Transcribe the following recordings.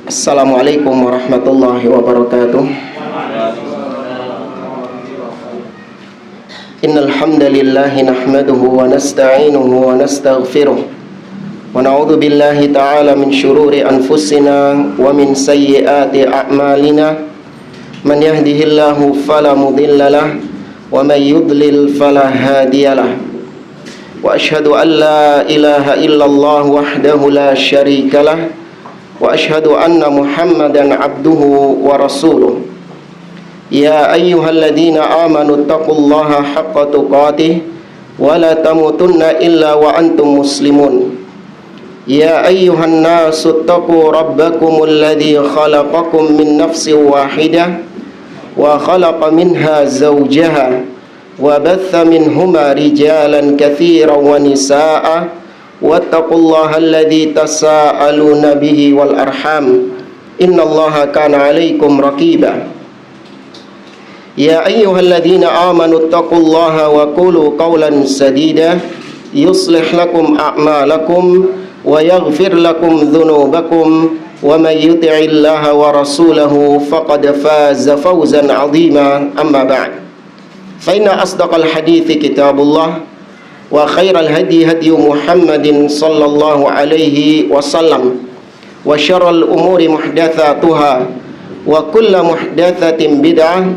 Assalamualaikum warahmatullahi wabarakatuh. Innal hamdalillah nahmaduhu wa nasta'inuhu wa nastaghfiruh wa na'udzu billahi ta'ala min shururi anfusina wa min sayyiati a'malina. Man yahdihillahu fala mudhillalah wa man yudlil fala hadiyalah. Wa ashhadu an la ilaha illallah wahdahu la syarika lah wa ashhadu anna Muhammadan abduhu wa rasuluh. Ya ayyuhalladzina amanu taqullaha haqqa tuqatih wa la tamutunna illa wa antum muslimun. Ya ayyuhan nasu taqu rabbakumul ladzi khalaqakum min nafsin wahidah wa khalaqa minha zawjaha wa batha minhuma rijalan katsiran wa nisaa'a wattaqullaha alladzi tasaaluna bihi wal arham innallaha kana 'alaikum raqiba. Ya ayyuhalladzina amanu taqullaha wa qulu qawlan sadida yuslih lakum a'malakum wa yaghfir lakum dhunubakum wa may yuti'illaha wa rasulahu faqad faza fawzan 'azima. Amma ba'd. Fa inna asdaqal hadithi kitabullah wa khairal hadi hadi Muhammadin sallallahu alaihi wasallam wa syarral umuri muhdatsatuha wa kullu muhdatsatin bid'ah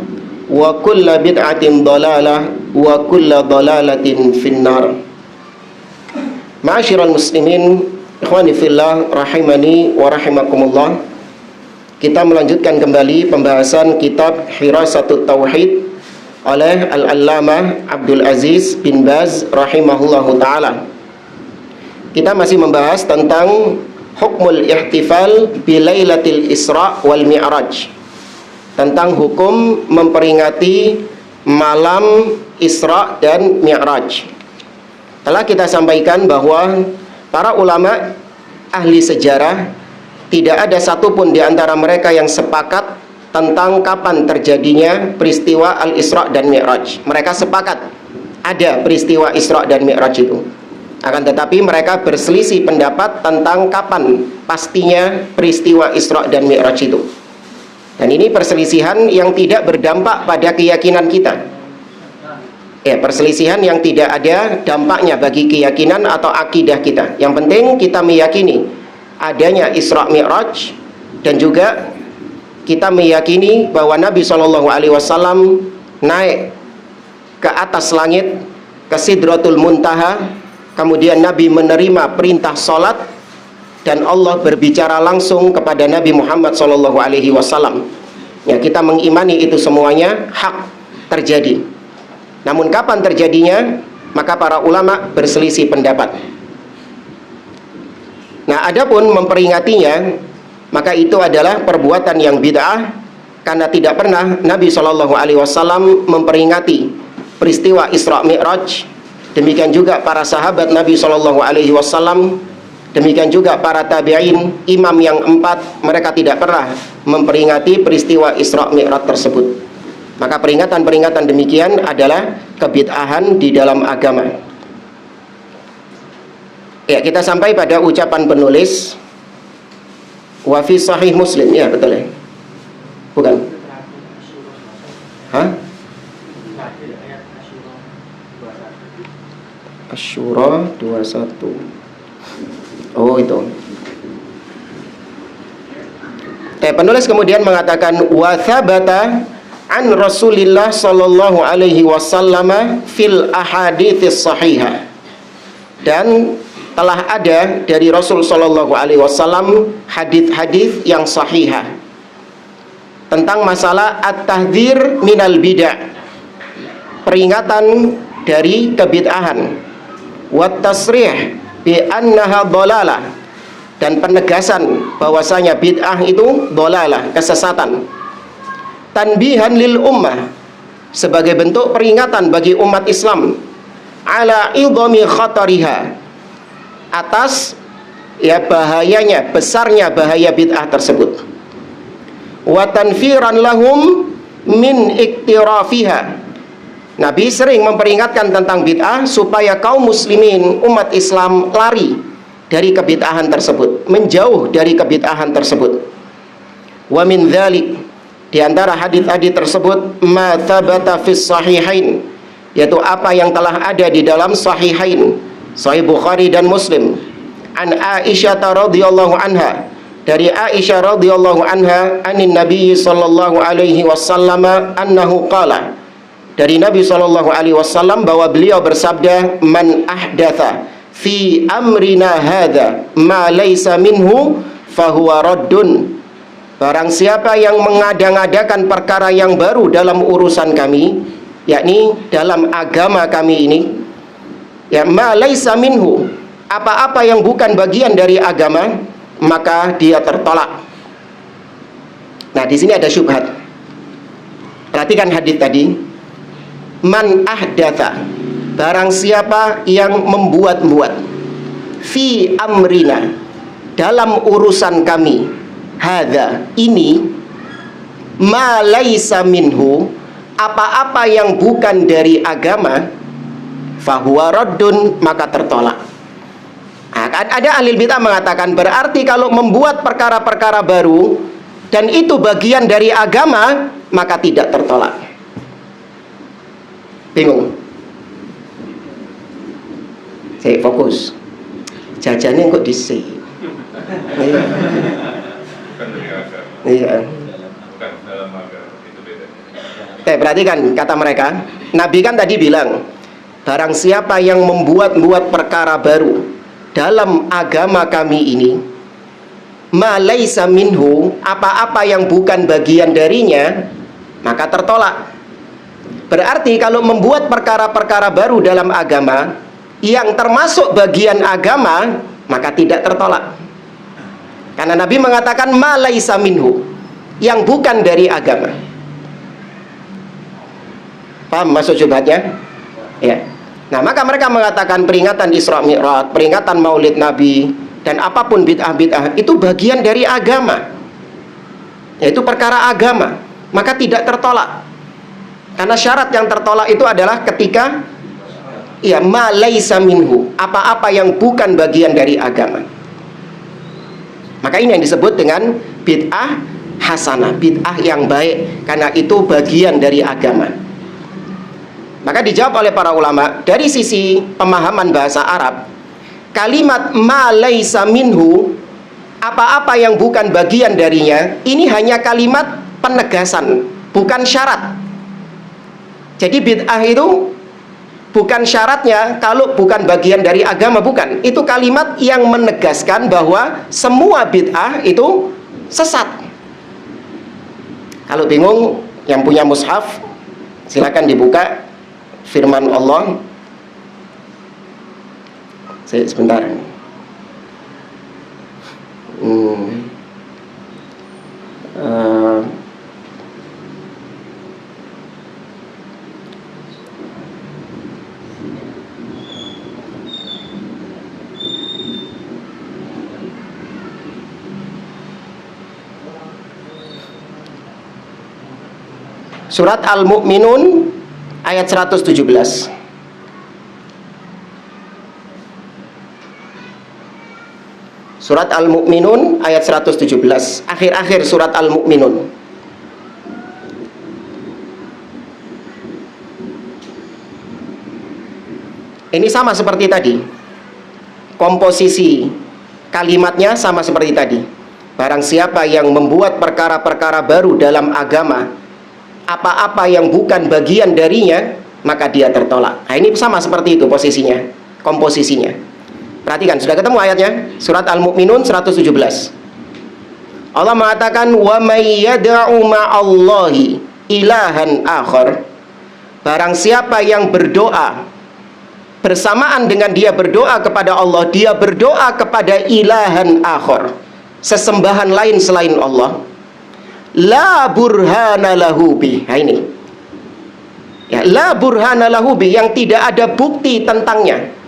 wa kullu bid'atin dhalalah wa kullu dhalalatin finnar. Ma'asyiral muslimin, ikhwani fillah rahimani wa rahimakumullah. Kita melanjutkan kembali pembahasan kitab Hirasatut Tauhid oleh Al-Allamah Abdul Aziz bin Baz rahimahullahu ta'ala. Kita masih membahas tentang hukmul ihtifal bilailatil Isra wal Mi'raj, tentang hukum memperingati malam Isra dan Mi'raj. Telah kita sampaikan bahwa para ulama ahli sejarah tidak ada satupun di antara mereka yang sepakat tentang kapan terjadinya peristiwa Al-Isra dan Mi'raj. Mereka sepakat ada peristiwa Isra dan Mi'raj itu. Akan tetapi mereka berselisih pendapat tentang kapan pastinya peristiwa Isra dan Mi'raj itu. Dan ini perselisihan yang tidak berdampak pada keyakinan kita. Perselisihan yang tidak ada dampaknya bagi keyakinan atau akidah kita. Yang penting kita meyakini adanya Isra Mi'raj, dan juga kita meyakini bahwa Nabi SAW naik ke atas langit, ke Sidratul Muntaha, kemudian Nabi menerima perintah sholat, dan Allah berbicara langsung kepada Nabi Muhammad SAW. Ya, kita mengimani itu semuanya hak terjadi. Namun kapan terjadinya, maka para ulama berselisih pendapat. Nah, adapun memperingatinya, maka itu adalah perbuatan yang bid'ah, karena tidak pernah Nabi SAW memperingati peristiwa Isra Mi'raj. Demikian juga para sahabat Nabi SAW, demikian juga para tabi'in, imam yang 4, mereka tidak pernah memperingati peristiwa Isra Mi'raj tersebut. Maka peringatan-peringatan demikian adalah kebid'ahan di dalam agama. Ya, kita sampai pada ucapan penulis wa fi sahih Muslim, ya betul ya? Bukan? Hah? Asy-Syura 21. Oh, itu. Penulis kemudian mengatakan wa thabata an Rasulillah sallallahu alaihi wasallam fil ahadits sahihah. Dan telah ada dari Rasul sallallahu alaihi wasallam hadis-hadis yang sahihah tentang masalah at-tahdzir minal bid'ah, peringatan dari kebid'ahan, wat tasrih bi annaha dhalalah, dan penegasan bahwasanya bid'ah itu dhalalah, kesesatan. Tanbihan lil ummah, sebagai bentuk peringatan bagi umat Islam, ala idhami khatariha, atas bahayanya, besarnya bahaya bid'ah tersebut. Wa tanfiran lahum min iktirafiha, Nabi sering memperingatkan tentang bid'ah supaya kaum muslimin, umat Islam lari dari kebid'ahan tersebut, menjauh dari kebid'ahan tersebut. Wa min dzalik, di antara hadis-hadis tersebut, ma thabata fis sahihain, yaitu apa yang telah ada di dalam sahihain, Sahih Bukhari dan Muslim, an Aisyah radhiyallahu anha, dari Aisyah radhiyallahu anha, anin Nabi sallallahu alaihi wasallam annahu qala, dari Nabi sallallahu alaihi wasallam bahwa beliau bersabda, man ahdatha fi amrina hadza ma laisa minhu fahuwa raddun. Barang siapa yang mengada-ngadakan perkara yang baru dalam urusan kami, yakni dalam agama kami ini, ya, ma laisa minhu, apa-apa yang bukan bagian dari agama, maka dia tertolak. Nah, di sini ada syubhat. Perhatikan hadis tadi. Man ahdatha, barang siapa yang membuat-buat, fi amrina, dalam urusan kami, hadza, ini, ma laisa minhu, apa-apa yang bukan dari agama, fahuwa raddun, maka tertolak. Ada ahli bid'ah mengatakan, berarti kalau membuat perkara-perkara baru dan itu bagian dari agama, maka tidak tertolak. Bingung? Saya fokus. Jajannya kok disik. Iya. Bukan dalam agama, itu beda. Perhatikan kata mereka. Nabi kan tadi bilang, barang siapa yang membuat-buat perkara baru dalam agama kami ini, ma laisa minhu, apa-apa yang bukan bagian darinya, maka tertolak. Berarti kalau membuat perkara-perkara baru dalam agama yang termasuk bagian agama, maka tidak tertolak. Karena Nabi mengatakan ma laisa minhu, yang bukan dari agama. Paham maksud syubhatnya? Ya. Nah, maka mereka mengatakan peringatan Isra Mi'raj, peringatan Maulid Nabi, dan apapun bid'ah-bid'ah itu bagian dari agama. Yaitu perkara agama, maka tidak tertolak. Karena syarat yang tertolak itu adalah ketika ya ma laisa minhu, apa-apa yang bukan bagian dari agama. Maka ini yang disebut dengan bid'ah hasanah, bid'ah yang baik, karena itu bagian dari agama. Maka dijawab oleh para ulama, dari sisi pemahaman bahasa Arab, kalimat ma laisa minhu, apa-apa yang bukan bagian darinya, ini hanya kalimat penegasan, bukan syarat. Jadi bid'ah itu bukan syaratnya kalau bukan bagian dari agama, bukan. Itu kalimat yang menegaskan bahwa semua bid'ah itu sesat. Kalau bingung, yang punya mushaf silakan dibuka firman Allah. Sebentar. Surat Al-Mu'minun ayat 117. Surat Al-Mu'minun ayat 117, akhir-akhir surat Al-Mu'minun. Ini sama seperti tadi. Komposisi kalimatnya sama seperti tadi. Barang siapa yang membuat perkara-perkara baru dalam agama, apa-apa yang bukan bagian darinya, maka dia tertolak. Nah, ini sama seperti itu posisinya, komposisinya. Perhatikan, sudah ketemu ayatnya? Surat Al-Mu'minun 117. Allah mengatakan, wa may yad'u ma'allahi ilahan akhar. Barang siapa yang berdoa bersamaan dengan dia berdoa kepada Allah, dia berdoa kepada ilahan akhar, sesembahan lain selain Allah, la burhana lahu bi. Nah, ini ya, la burhana lahu bi, yang tidak ada bukti tentangnya.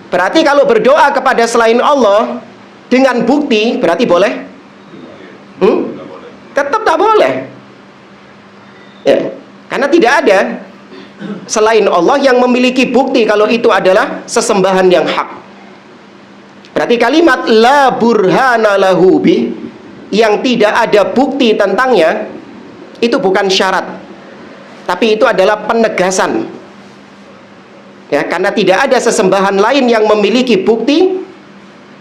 Berarti kalau berdoa kepada selain Allah dengan bukti, berarti boleh? Tetap tak boleh ya, karena tidak ada selain Allah yang memiliki bukti kalau itu adalah sesembahan yang hak. Berarti kalimat la burhana lahu bih, yang tidak ada bukti tentangnya, itu bukan syarat, tapi itu adalah penegasan. Ya, karena tidak ada sesembahan lain yang memiliki bukti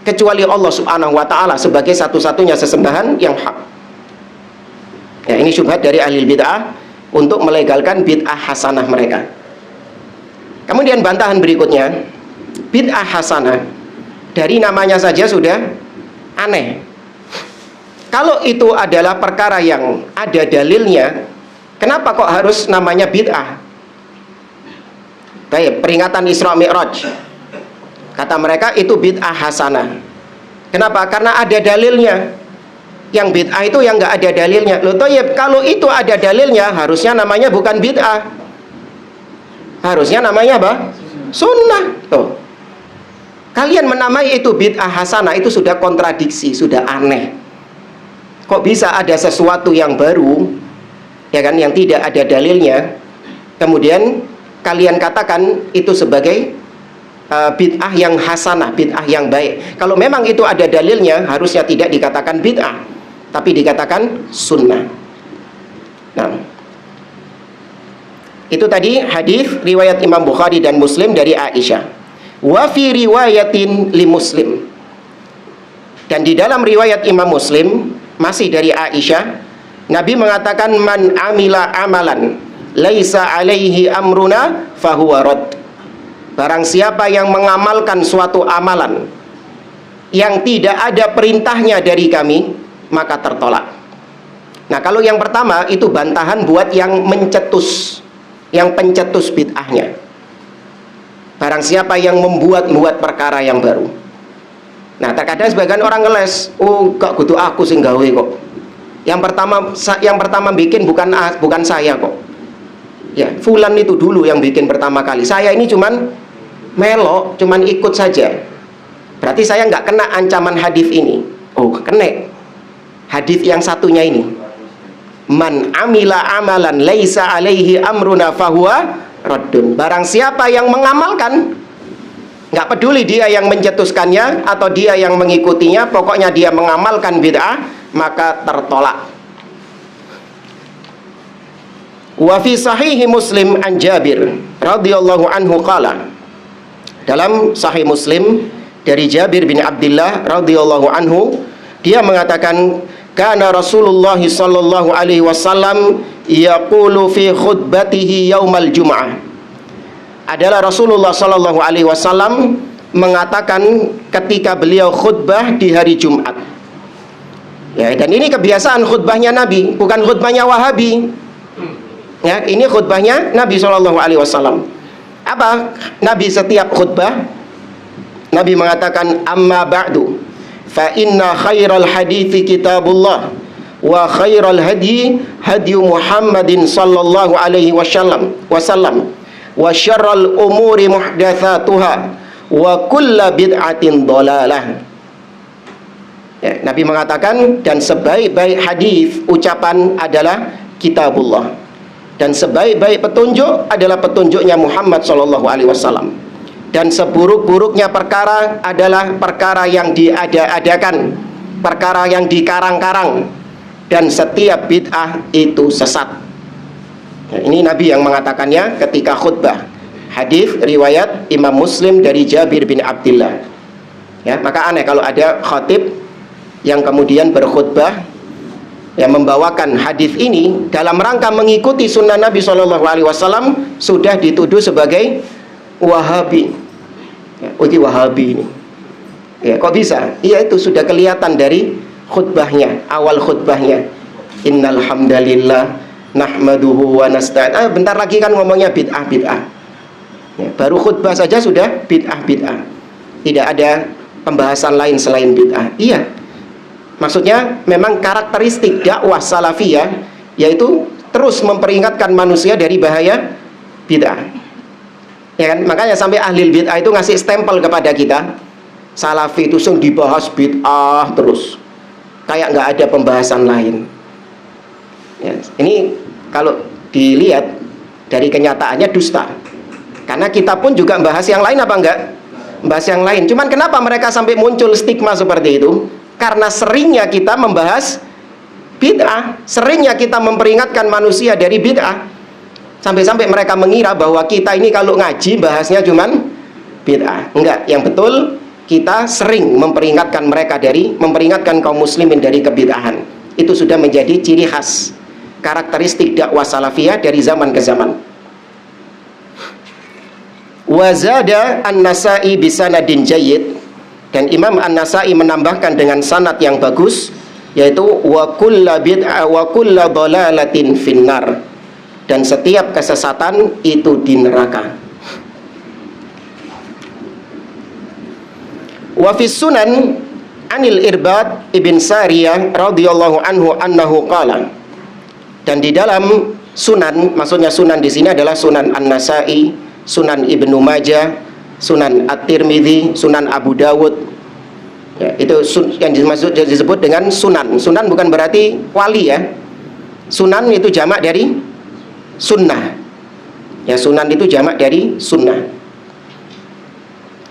kecuali Allah Subhanahu wa taala sebagai satu-satunya sesembahan yang hak. Ya, ini syubhat dari ahli bid'ah untuk melegalkan bid'ah hasanah mereka. Kemudian bantahan berikutnya, bid'ah hasanah dari namanya saja sudah aneh. Kalau itu adalah perkara yang ada dalilnya, kenapa kok harus namanya bid'ah? Baik, peringatan Isra Mi'raj, kata mereka itu bid'ah hasanah. Kenapa? Karena ada dalilnya. Yang bid'ah itu yang nggak ada dalilnya. Loh, toyib, kalau itu ada dalilnya, harusnya namanya bukan bid'ah, harusnya namanya apa? Sunnah. Tuh, kalian menamai itu bid'ah hasanah, itu sudah kontradiksi, sudah aneh. Kok bisa ada sesuatu yang baru, ya kan, yang tidak ada dalilnya, kemudian kalian katakan itu sebagai bid'ah yang hasanah, bid'ah yang baik. Kalau memang itu ada dalilnya, harusnya tidak dikatakan bid'ah, tapi dikatakan sunnah. Nah, itu tadi hadis riwayat Imam Bukhari dan Muslim dari Aisyah. Wa fi riwayatin li Muslim. Dan di dalam riwayat Imam Muslim masih dari Aisyah, Nabi mengatakan man amila amalan laisa alaihi amruna fahuwa rad. Barang siapa yang mengamalkan suatu amalan yang tidak ada perintahnya dari kami, maka tertolak. Nah, kalau yang pertama itu bantahan buat yang mencetus, yang pencetus bid'ahnya. Barang siapa yang membuat perkara yang baru. Nah, terkadang sebagian orang ngeles, oh gak kudu aku sing gawe kok. Yang pertama bikin bukan saya kok. Ya, fulan itu dulu yang bikin pertama kali. Saya ini cuman melok, cuman ikut saja. Berarti saya nggak kena ancaman hadis ini. Oh, kena hadis yang satunya ini. Man amila amalan laisa alaihi amruna fahuwa raddun. Barang siapa yang mengamalkan, nggak peduli dia yang mencetuskannya atau dia yang mengikutinya, pokoknya dia mengamalkan bid'ah, maka tertolak. Wa fi sahihi Muslim an Jabir radhiyallahu anhu qala. Dalam sahih Muslim dari Jabir bin Abdullah radhiyallahu anhu, dia mengatakan kana Rasulullah sallallahu alaihi wasallam yaqulu fi khutbatihi yaumal jum'ah. Adalah Rasulullah sallallahu alaihi wasallam mengatakan ketika beliau khutbah di hari Jumat. Ya, dan ini kebiasaan khutbahnya Nabi, bukan khutbahnya Wahabi. Ya, ini khutbahnya Nabi sallallahu alaihi wasallam. Apa Nabi setiap khutbah? Nabi mengatakan amma ba'du fa inna khairal hadithi kitabullah wa khairal hadi hadi Muhammadin sallallahu alaihi wasallam wa syarral umuri muhdatsatuha wa kullu bid'atin dhalalah. Ya, Nabi mengatakan, dan sebaik-baik hadis ucapan adalah kitabullah, dan sebaik-baik petunjuk adalah petunjuknya Muhammad sallallahu alaihi wasallam, dan seburuk-buruknya perkara adalah perkara yang diada-adakan, perkara yang dikarang-karang, dan setiap bid'ah itu sesat. Ya, ini Nabi yang mengatakannya ketika khutbah. Hadis riwayat Imam Muslim dari Jabir bin Abdullah. Ya, maka aneh kalau ada khatib yang kemudian berkhutbah yang membawakan hadis ini dalam rangka mengikuti sunnah Nabi SAW, sudah dituduh sebagai Wahabi. Ya, ini Wahabi ini. Ya, kok bisa? Iya, itu sudah kelihatan dari khutbahnya, awal khutbahnya. Innal hamdalillah nahmaduhu wa nasta'in. Bentar lagi kan ngomongnya bid'ah. Ya, baru khutbah saja sudah bid'ah. Tidak ada pembahasan lain selain bid'ah. Iya. Maksudnya memang karakteristik dakwah salafiyah yaitu terus memperingatkan manusia dari bahaya bid'ah. Ya kan? Makanya sampai ahli bid'ah itu ngasih stempel kepada kita, salafi itu sung dibahas bid'ah terus, kayak nggak ada pembahasan lain. Ya, ini kalau dilihat dari kenyataannya dusta. Karena kita pun juga bahas yang lain apa enggak? membahas yang lain. Cuman kenapa mereka sampai muncul stigma seperti itu? Karena seringnya kita membahas bid'ah, seringnya kita memperingatkan manusia dari bid'ah, sampai-sampai mereka mengira bahwa kita ini kalau ngaji bahasnya cuman bid'ah. Enggak, yang betul kita sering memperingatkan memperingatkan kaum muslimin dari kebid'ahan. Itu sudah menjadi ciri khas, karakteristik dakwah salafiyah dari zaman ke zaman. Wazada An-Nasa'i bisanadin jayyid, dan Imam An-Nasa'i menambahkan dengan sanad yang bagus, yaitu wa kullu bid'ah wa kullu dhalalatin finnar, dan setiap kesesatan itu di neraka. Wa fis sunan anil Irbad ibn Sariyah radhiyallahu anhu annahu qala, dan di dalam sunan, maksudnya sunan di sini adalah Sunan An-Nasa'i, Sunan Ibnu Majah, Sunan At-Tirmidzi, Sunan Abu Dawud. Ya, itu yang disebut dengan sunan. Sunan bukan berarti wali ya. Sunan itu jamak dari sunnah. Ya, sunan itu jamak dari sunnah.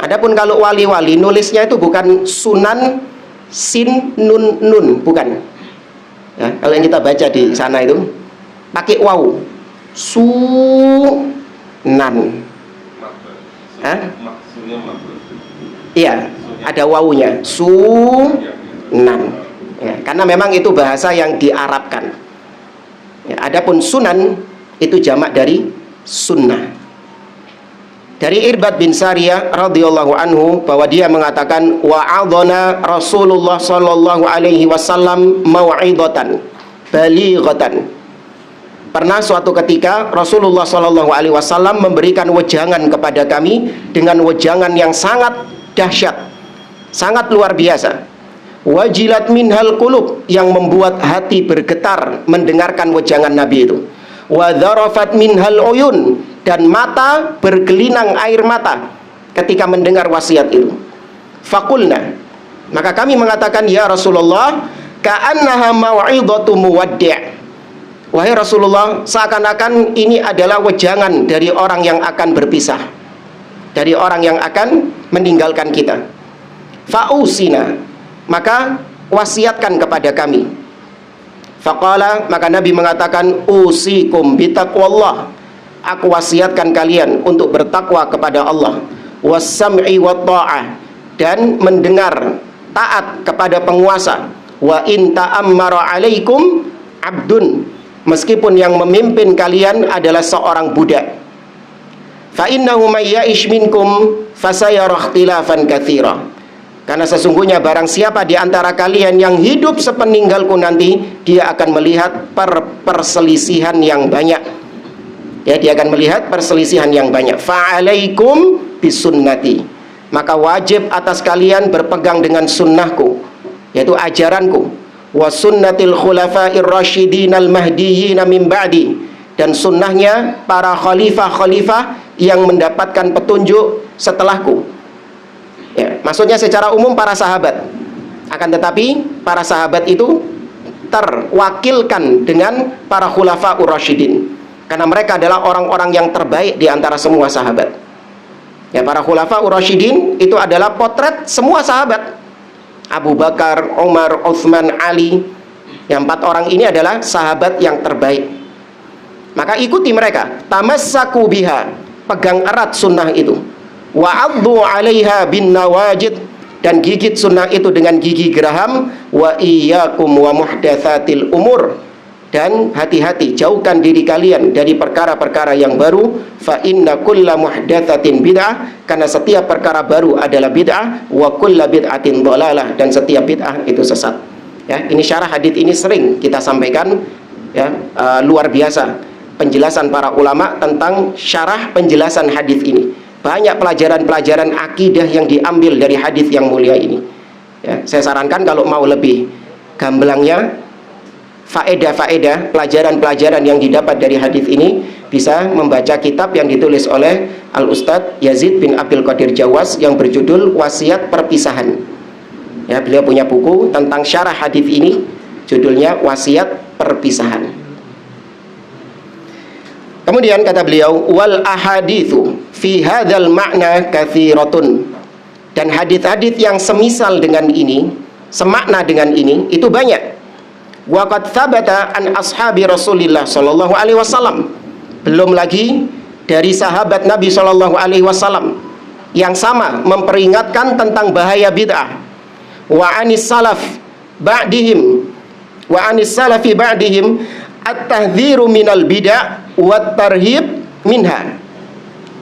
Adapun kalau wali-wali nulisnya itu bukan sunan sin nun nun, bukan. Ya, kalau yang kita baca di sana itu pakai waw. Sunan. Maksudnya Iya, ada wawunya. Sunan. Ya, karena memang itu bahasa yang diarabkan. Ya, adapun sunan itu jamak dari sunnah. Dari Irbad bin Sariyah radhiyallahu anhu bahwa dia mengatakan wa'adhana Rasulullah sallallahu alaihi wasallam mau'idatan balighatan. Pernah suatu ketika Rasulullah sallallahu alaihi wasallam memberikan wejangan kepada kami dengan wejangan yang sangat dahsyat, sangat luar biasa. Wajilat minhal qulub, yang membuat hati bergetar mendengarkan wejangan Nabi itu. Wa dzarafat minhal uyun, dan mata bergelinang air mata ketika mendengar wasiat itu. Fakulna, maka kami mengatakan, ya Rasulullah, ka'annaha mau'idatu muwaddi'. Wahai Rasulullah, seakan-akan ini adalah wejangan dari orang yang akan berpisah, dari orang yang akan meninggalkan kita. Fa'usina, maka wasiatkan kepada kami. Faqala, maka Nabi mengatakan, usikum bitaqwallah, aku wasiatkan kalian untuk bertakwa kepada Allah, wassam'i wa ta'ah, dan mendengar taat kepada penguasa. Wa in ta'ammara alaikum abdun, meskipun yang memimpin kalian adalah seorang budak. Fa innahu may ya'ish minkum fasayara ikhtilafan katsira, karena sesungguhnya barang siapa di antara kalian yang hidup sepeninggalku nanti, dia akan melihat perselisihan yang banyak. Ya, dia akan melihat perselisihan yang banyak. Fa'alaikum bisunnati, maka wajib atas kalian berpegang dengan sunnahku, yaitu ajaranku. Wa sunnatil khulafa'ir rasyidin al mahdiyyin min ba'di, dan sunnahnya para khalifah-khalifah yang mendapatkan petunjuk setelahku. Ya, maksudnya secara umum para sahabat. Akan tetapi para sahabat itu terwakilkan dengan para khulafa'ur rasyidin, karena mereka adalah orang-orang yang terbaik di antara semua sahabat. Ya, para khulafa'ur rasyidin itu adalah potret semua sahabat. Abu Bakar, Umar, Utsman, Ali. Yang 4 orang ini adalah sahabat yang terbaik. Maka ikuti mereka. Tamassaku biha, pegang erat sunnah itu. Wa'addu 'alaiha bin nawajid, dan gigit sunnah itu dengan gigi geraham. Wa iyyakum wa muhdatsatil umur, dan hati-hati, jauhkan diri kalian dari perkara-perkara yang baru. Fa inna kulla muhdatsatin bid'ah, karena setiap perkara baru adalah bid'ah. Wa kulla bid'atin dhalalah, dan setiap bid'ah itu sesat. Ya, ini syarah hadits ini sering kita sampaikan. Ya, luar biasa penjelasan para ulama tentang syarah penjelasan hadits ini. Banyak pelajaran-pelajaran akidah yang diambil dari hadits yang mulia ini. Ya, saya sarankan kalau mau lebih gamblangnya, faedah-faedah, pelajaran-pelajaran yang didapat dari hadits ini, bisa membaca kitab yang ditulis oleh Al-Ustadz Yazid bin Abdul Qadir Jawas yang berjudul Wasiat Perpisahan. Ya, beliau punya buku tentang syarah hadits ini, judulnya Wasiat Perpisahan. Kemudian kata beliau, wal ahaditsu fi hadzal ma'na katsiratun, Dan hadits-hadits yang semisal dengan ini, semakna dengan ini, itu banyak. Wa qad thabata an ashabi Rasulillah sallallahu alaihi wasallam. Belum lagi dari sahabat Nabi sallallahu alaihi wasallam yang sama memperingatkan tentang bahaya bid'ah. Wa anis salaf ba'dihim wa anis salafi ba'dihim at-tahdhiru minal bid'ah wat tarhib minha.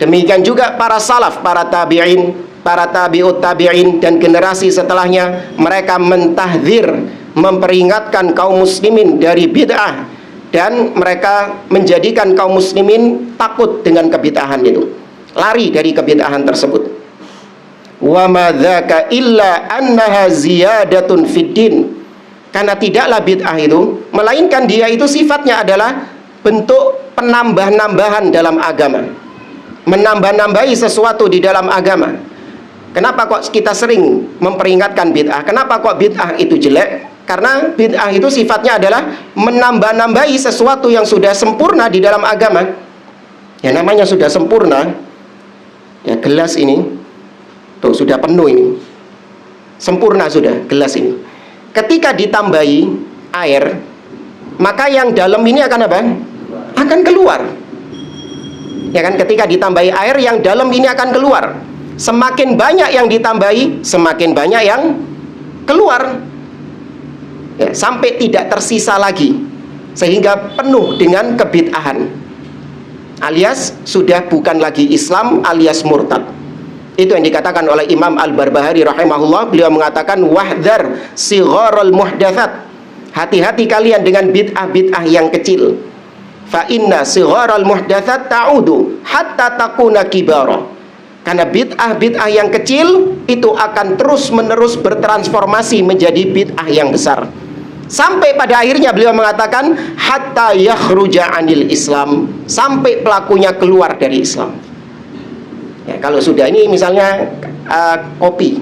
Demikian juga para salaf, para tabi'in, para tabi'ut tabi'in dan generasi setelahnya, mereka mentahdzir, memperingatkan kaum muslimin dari bid'ah, dan mereka menjadikan kaum muslimin takut dengan kebid'ahan itu, lari dari kebid'ahan tersebut. Wa ma dzaka illa annaha ziyadatun fid din. Karena tidaklah bid'ah itu melainkan dia itu sifatnya adalah bentuk penambah-nambahan dalam agama, menambah-nambahi sesuatu di dalam agama. Kenapa kok kita sering memperingatkan bid'ah? Kenapa kok bid'ah itu jelek? Karena bid'ah itu sifatnya adalah menambah-nambahi sesuatu yang sudah sempurna di dalam agama. Ya, namanya sudah sempurna. Ya, gelas ini tuh sudah penuh ini. Sempurna sudah gelas ini. Ketika ditambahi air, maka yang dalam ini akan apa? Akan keluar. Ya kan, ketika ditambahi air, yang dalam ini akan keluar. Semakin banyak yang ditambahi, semakin banyak yang keluar, ya, sampai tidak tersisa lagi, sehingga penuh dengan kebid'ahan, alias sudah bukan lagi Islam, alias murtad. Itu yang dikatakan oleh Imam Al-Barbahari rahimahullah. Beliau mengatakan, wahdhar sigharul muhdatsat, hati-hati kalian dengan bid'ah-bid'ah yang kecil. Fa inna sigharul muhdatsat ta'udu hatta takuna kibara. Karena bid'ah-bid'ah yang kecil itu akan terus-menerus bertransformasi menjadi bid'ah yang besar. Sampai pada akhirnya beliau mengatakan hatta yakhruja anil Islam, sampai pelakunya keluar dari Islam. Ya, kalau sudah ini misalnya kopi.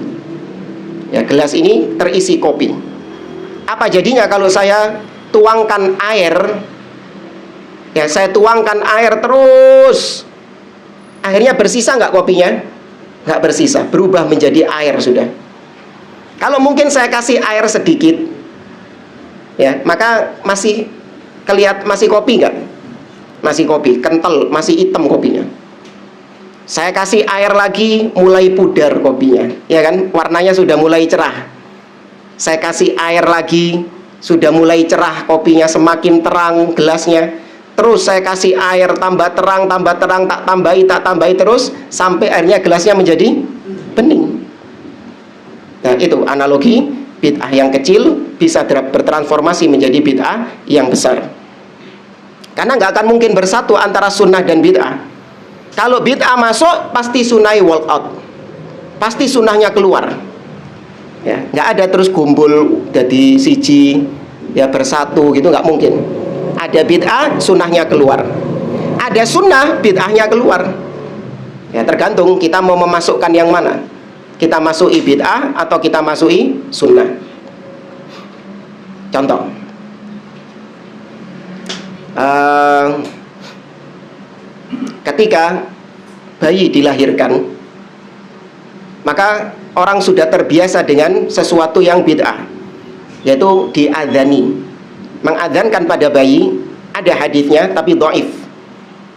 Ya, gelas ini terisi kopi. Apa jadinya kalau saya tuangkan air? Ya, saya tuangkan air terus. Akhirnya bersisa nggak kopinya? Nggak bersisa, berubah menjadi air sudah. Kalau mungkin saya kasih air sedikit, ya, maka masih masih kopi nggak? Masih kopi, kental, masih hitam kopinya. Saya kasih air lagi, mulai pudar kopinya, ya kan? Warnanya sudah mulai cerah. Saya kasih air lagi, sudah mulai cerah kopinya, semakin terang gelasnya. Terus saya kasih air, tambah terang, tak tambahi terus, sampai airnya gelasnya menjadi bening. Nah, itu analogi bid'ah yang kecil bisa bertransformasi menjadi bid'ah yang besar. Karena nggak akan mungkin bersatu antara sunnah dan bid'ah. Kalau bid'ah masuk, pasti sunnah walk out, pasti sunnahnya keluar. Ya, nggak ada terus kumpul jadi siji, ya bersatu gitu, nggak mungkin. Ada bid'ah, sunnahnya keluar. Ada sunnah, bid'ahnya keluar. Ya, tergantung kita mau memasukkan yang mana. Kita masuki bid'ah atau kita masuki sunnah. Contoh, ketika bayi dilahirkan, maka orang sudah terbiasa dengan sesuatu yang bid'ah, yaitu diadzani. Mengadzankan pada bayi, ada hadisnya tapi dhaif,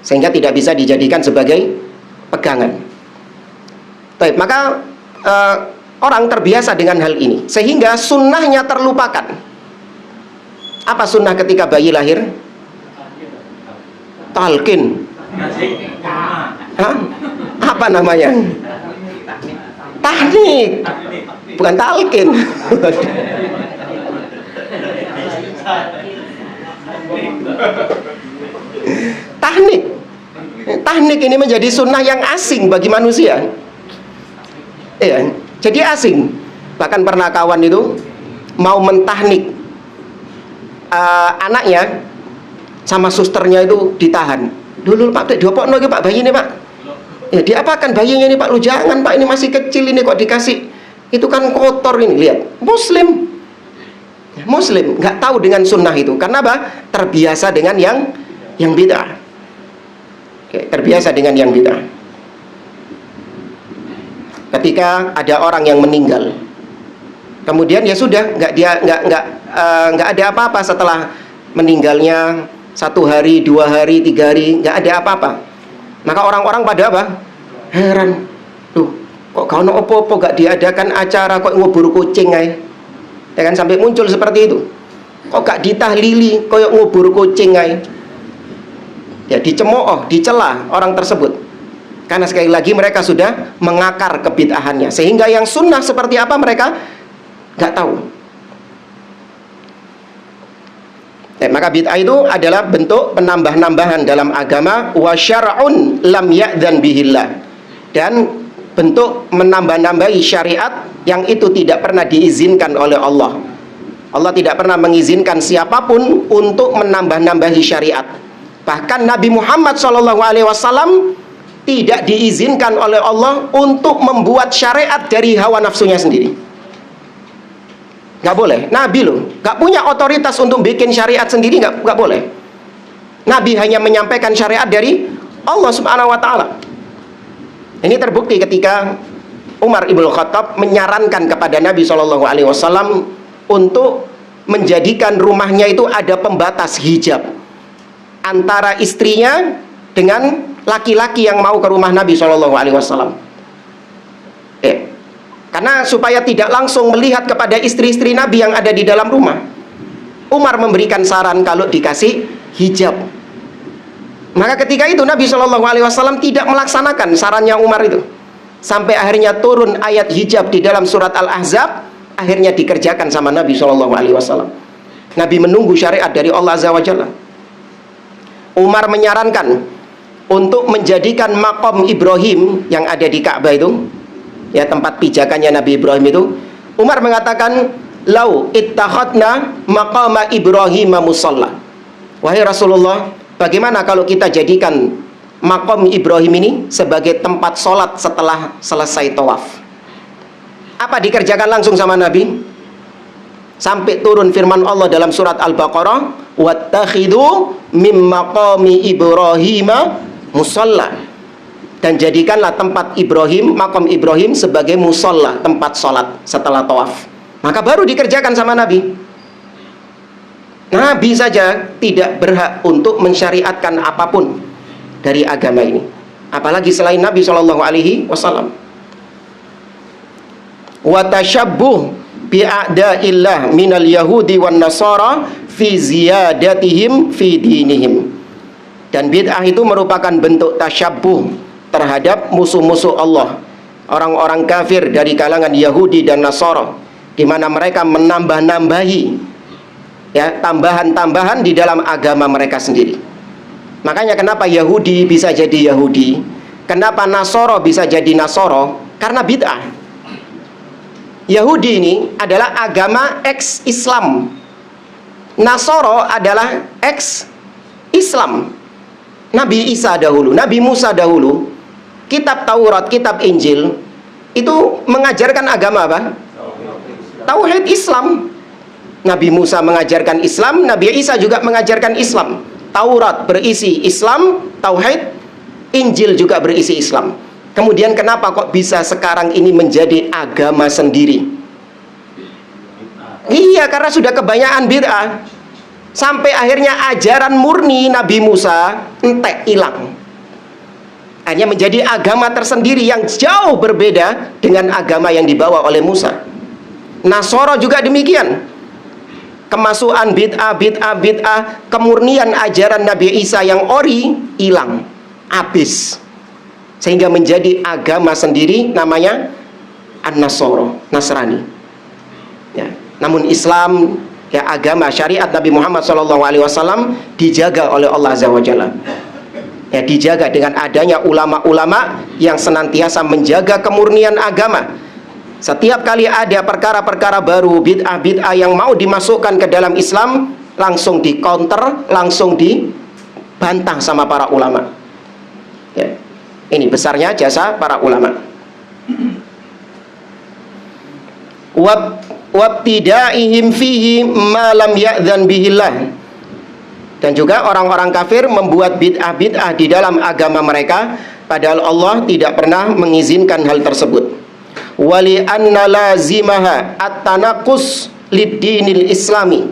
sehingga tidak bisa dijadikan sebagai pegangan. Baik, maka orang terbiasa dengan hal ini, sehingga sunnahnya terlupakan. Apa sunnah ketika bayi lahir? Talqin. Hah? Apa namanya? Tahnik, bukan talqin. Tahnik ini menjadi sunnah yang asing bagi manusia. Iya, jadi asing. Bahkan pernah kawan itu mau mentahnik anaknya, sama susternya itu ditahan. Dulu Pak, diopokno iki Pak bayi ini Pak. Ya, diapakan bayinya ini Pak? Lu jangan Pak, ini masih kecil ini kok dikasih. Itu kan kotor ini, lihat. Muslim, nggak tahu dengan sunnah itu. Karena apa? Terbiasa dengan yang bid'ah. Oke, terbiasa dengan yang bid'ah. ketika ada orang yang meninggal, kemudian ya sudah, nggak ada apa-apa setelah meninggalnya, 1 hari, 2 hari, 3 hari, nggak ada apa-apa. Maka orang-orang pada apa? Heran, tuh kok kau no opo-opo gak diadakan acara kok ngubur kucing ay. Ya kan, sampai muncul seperti itu. Kok gak ditahlili koyok ngubur kucing ay. Ya dicemooh, dicela orang tersebut. Karena sekali lagi mereka sudah mengakar kebid'ahannya, sehingga yang sunnah seperti apa mereka gak tahu. Maka bid'ah itu adalah bentuk penambah-nambahan dalam agama, wa syar'un lam ya'dzan bihillah, dan bentuk menambah-nambahi syariat yang itu tidak pernah diizinkan oleh Allah. Allah tidak pernah mengizinkan siapapun untuk menambah-nambahi syariat. Bahkan Nabi Muhammad SAW tidak diizinkan oleh Allah untuk membuat syariat dari hawa nafsunya sendiri. Gak boleh. Nabi loh, gak punya otoritas untuk bikin syariat sendiri, gak boleh. Nabi hanya menyampaikan syariat dari Allah Subhanahu wa Ta'ala. Ini terbukti ketika Umar ibn Khattab menyarankan kepada Nabi SAW untuk menjadikan rumahnya itu ada pembatas hijab antara istrinya dengan laki-laki yang mau ke rumah Nabi SAW. Karena supaya tidak langsung melihat kepada istri-istri Nabi yang ada di dalam rumah, Umar memberikan saran kalau dikasih hijab. Maka ketika itu Nabi SAW tidak melaksanakan sarannya Umar itu, sampai akhirnya turun ayat hijab di dalam surat Al-Ahzab. Akhirnya dikerjakan sama Nabi SAW. Nabi menunggu syariat dari Allah Azza wa Jalla. Umar menyarankan untuk menjadikan maqam Ibrahim yang ada di Ka'bah itu, ya tempat pijakannya Nabi Ibrahim itu, Umar mengatakan, lau ittakhadna maqama Ibrahim musalla. Wahai Rasulullah, bagaimana kalau kita jadikan maqam Ibrahim ini sebagai tempat sholat setelah selesai tawaf? Apa dikerjakan langsung sama Nabi? Sampai turun firman Allah dalam surat Al-Baqarah, wattakhidhu mim maqami Ibrahim musalla, dan jadikanlah tempat Ibrahim, maqam Ibrahim sebagai musalla, tempat sholat setelah tawaf. Maka baru dikerjakan sama Nabi. Nabi saja tidak berhak untuk mensyariatkan apapun dari agama ini, apalagi selain Nabi SAW. Wa tashabbuh bi'a'da'illah minal yahudi wan nasara fi ziyadatihim fi dinihim. Dan bid'ah itu merupakan bentuk tasyabbuh terhadap musuh-musuh Allah, orang-orang kafir dari kalangan Yahudi dan Nasara, di mana mereka menambah-nambahi ya tambahan-tambahan di dalam agama mereka sendiri. Makanya kenapa Yahudi bisa jadi Yahudi, kenapa Nasara bisa jadi Nasara? Karena bid'ah. Yahudi ini adalah agama ex-Islam, Nasara adalah ex-Islam. Nabi Isa dahulu, Nabi Musa dahulu, kitab Taurat, kitab Injil itu mengajarkan agama apa? Tauhid Islam. Nabi Musa mengajarkan Islam, Nabi Isa juga mengajarkan Islam. Taurat berisi Islam, tauhid, Injil juga berisi Islam. Kemudian kenapa kok bisa sekarang ini menjadi agama sendiri? Iya, karena sudah kebanyakan bid'ah. Sampai akhirnya ajaran murni Nabi Musa entek, hilang. Hanya menjadi agama tersendiri yang jauh berbeda dengan agama yang dibawa oleh Musa. Nasara juga demikian. Kemasukan bid'ah, kemurnian ajaran Nabi Isa yang ori hilang, habis. Sehingga menjadi agama sendiri namanya An-Nasara, Nasrani. Ya. Namun Islam, ya agama syariat Nabi Muhammad SAW dijaga oleh Allah Azza wa Jalla. Ya, dijaga dengan adanya ulama-ulama yang senantiasa menjaga kemurnian agama. Setiap kali ada perkara-perkara baru, bid'ah-bid'ah yang mau dimasukkan ke dalam Islam, langsung di counter, langsung dibantah sama para ulama. Ya. Ini besarnya jasa para ulama. Wabtidaihim fihi ma lam ya'dzan bihillah. Dan juga orang-orang kafir membuat bid'ah-bid'ah di dalam agama mereka, padahal Allah tidak pernah mengizinkan hal tersebut. wali anna lazimaha at-tanaqus lid-dinil islami.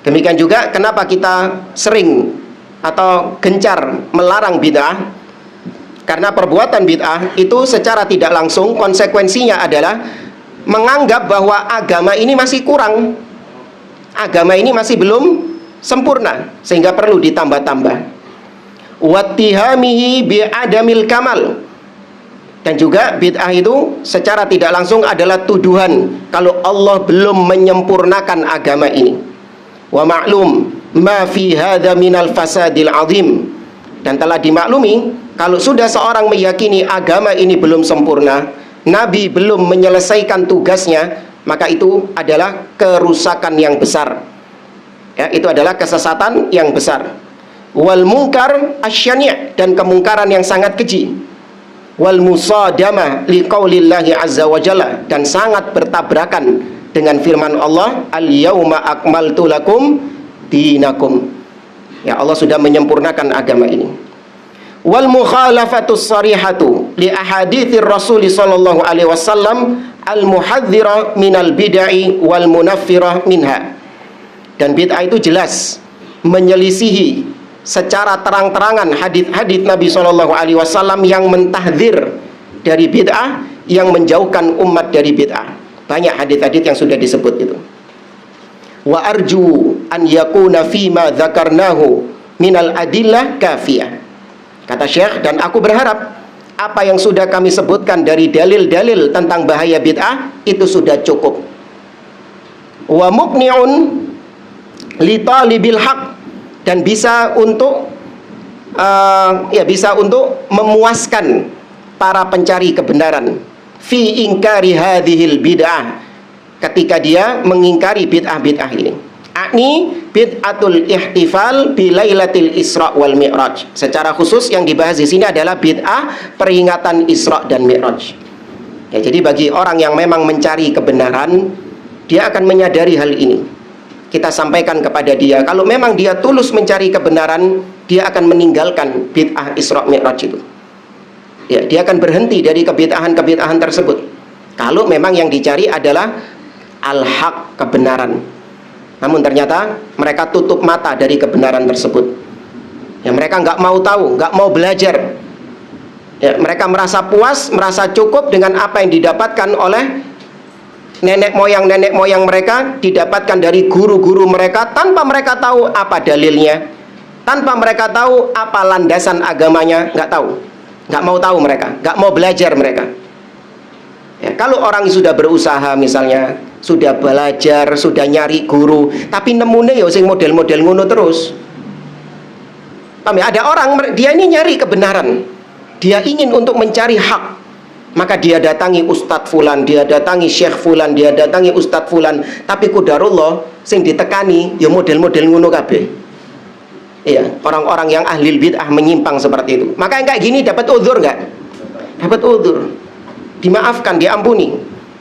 Demikian juga kenapa kita sering atau gencar melarang bid'ah, karena perbuatan bid'ah itu secara tidak langsung konsekuensinya adalah menganggap bahwa agama ini masih kurang, agama ini masih belum sempurna, sehingga perlu ditambah-tambah. Wattihamihi bi'adamil kamal, dan juga bid'ah itu secara tidak langsung adalah tuduhan kalau Allah belum menyempurnakan agama ini. Wa ma'lum ma fi hadza minal fasadil azim, dan telah dimaklumi kalau sudah seorang meyakini agama ini belum sempurna, Nabi belum menyelesaikan tugasnya, maka itu adalah kerusakan yang besar. Ya, itu adalah kesesatan yang besar. Wal munkar asyani', dan kemungkaran yang sangat keji. Wal musadama liqaulillahi azza wa jalla, dan sangat bertabrakan dengan firman Allah, al-yauma akmaltu lakum dinakum. Ya, Allah sudah menyempurnakan agama ini. Wal mukhalafatus sarihatu li ahaditsir Rasul sallallahu alaihi wasallam al-muhadzira minal bid'ah wal munaffirah minha. Dan bid'ah itu jelas menyelisihi secara terang-terangan hadits-hadits Nabi sallallahu alaihi wasallam yang mentahdzir dari bid'ah, yang menjauhkan umat dari bid'ah. Banyak hadits-hadits yang sudah disebut itu. Wa arju an yakuna fima dzakarnahu minal adillah kafiyah. Kata Syekh, dan aku berharap apa yang sudah kami sebutkan dari dalil-dalil tentang bahaya bid'ah itu sudah cukup. Wa muqni'un li talibil haq, dan bisa untuk bisa untuk memuaskan para pencari kebenaran fi ingkari hadhil bid'ah, ketika dia mengingkari bid'ah-bid'ah ini. Akni bid'atul ihtifal bilailatil Isra wal Mi'raj. Secara khusus yang dibahas di sini adalah bid'ah peringatan Isra dan Mi'raj. Ya, jadi bagi orang yang memang mencari kebenaran, dia akan menyadari hal ini. Kita sampaikan kepada dia, kalau memang dia tulus mencari kebenaran, dia akan meninggalkan bid'ah Isra Mi'raj itu. Ya, dia akan berhenti dari kebid'ahan-kebid'ahan tersebut. Kalau memang yang dicari adalah al-haq, kebenaran. Namun ternyata mereka tutup mata dari kebenaran tersebut. Ya, mereka nggak mau tahu, nggak mau belajar. Ya, mereka merasa puas, merasa cukup dengan apa yang didapatkan oleh nenek moyang mereka, didapatkan dari guru-guru mereka, tanpa mereka tahu apa dalilnya, tanpa mereka tahu apa landasan agamanya, nggak tahu. Nggak mau tahu mereka, nggak mau belajar mereka. Ya, kalau orang sudah berusaha misalnya, sudah belajar, sudah nyari guru, tapi nemune ya sing model-model ngono terus. Paham ya? Ada orang, dia ini nyari kebenaran, dia ingin untuk mencari hak, maka dia datangi Ustadz Fulan, dia datangi Syekh Fulan, dia datangi Ustadz Fulan, tapi kudarullah sing ditekani ya model-model ngono kabeh. Iya, orang-orang yang ahli bid'ah menyimpang seperti itu. Maka yang kayak gini dapat uzur nggak? Dapat uzur, dimaafkan, diampuni.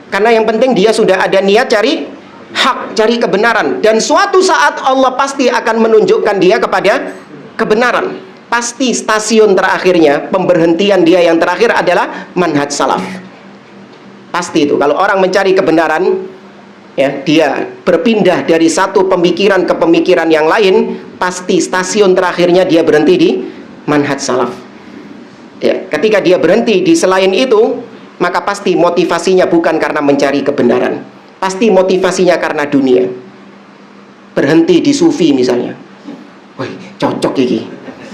Karena yang penting dia sudah ada niat cari hak, cari kebenaran, dan suatu saat Allah pasti akan menunjukkan dia kepada kebenaran. Pasti stasiun terakhirnya, pemberhentian dia yang terakhir adalah manhaj salaf. Pasti itu. Kalau orang mencari kebenaran, ya, dia berpindah dari satu pemikiran ke pemikiran yang lain, pasti stasiun terakhirnya dia berhenti di manhaj salaf. Ya, ketika dia berhenti di selain itu, maka pasti motivasinya bukan karena mencari kebenaran, pasti motivasinya karena dunia. Berhenti di sufi misalnya, woi cocok iki,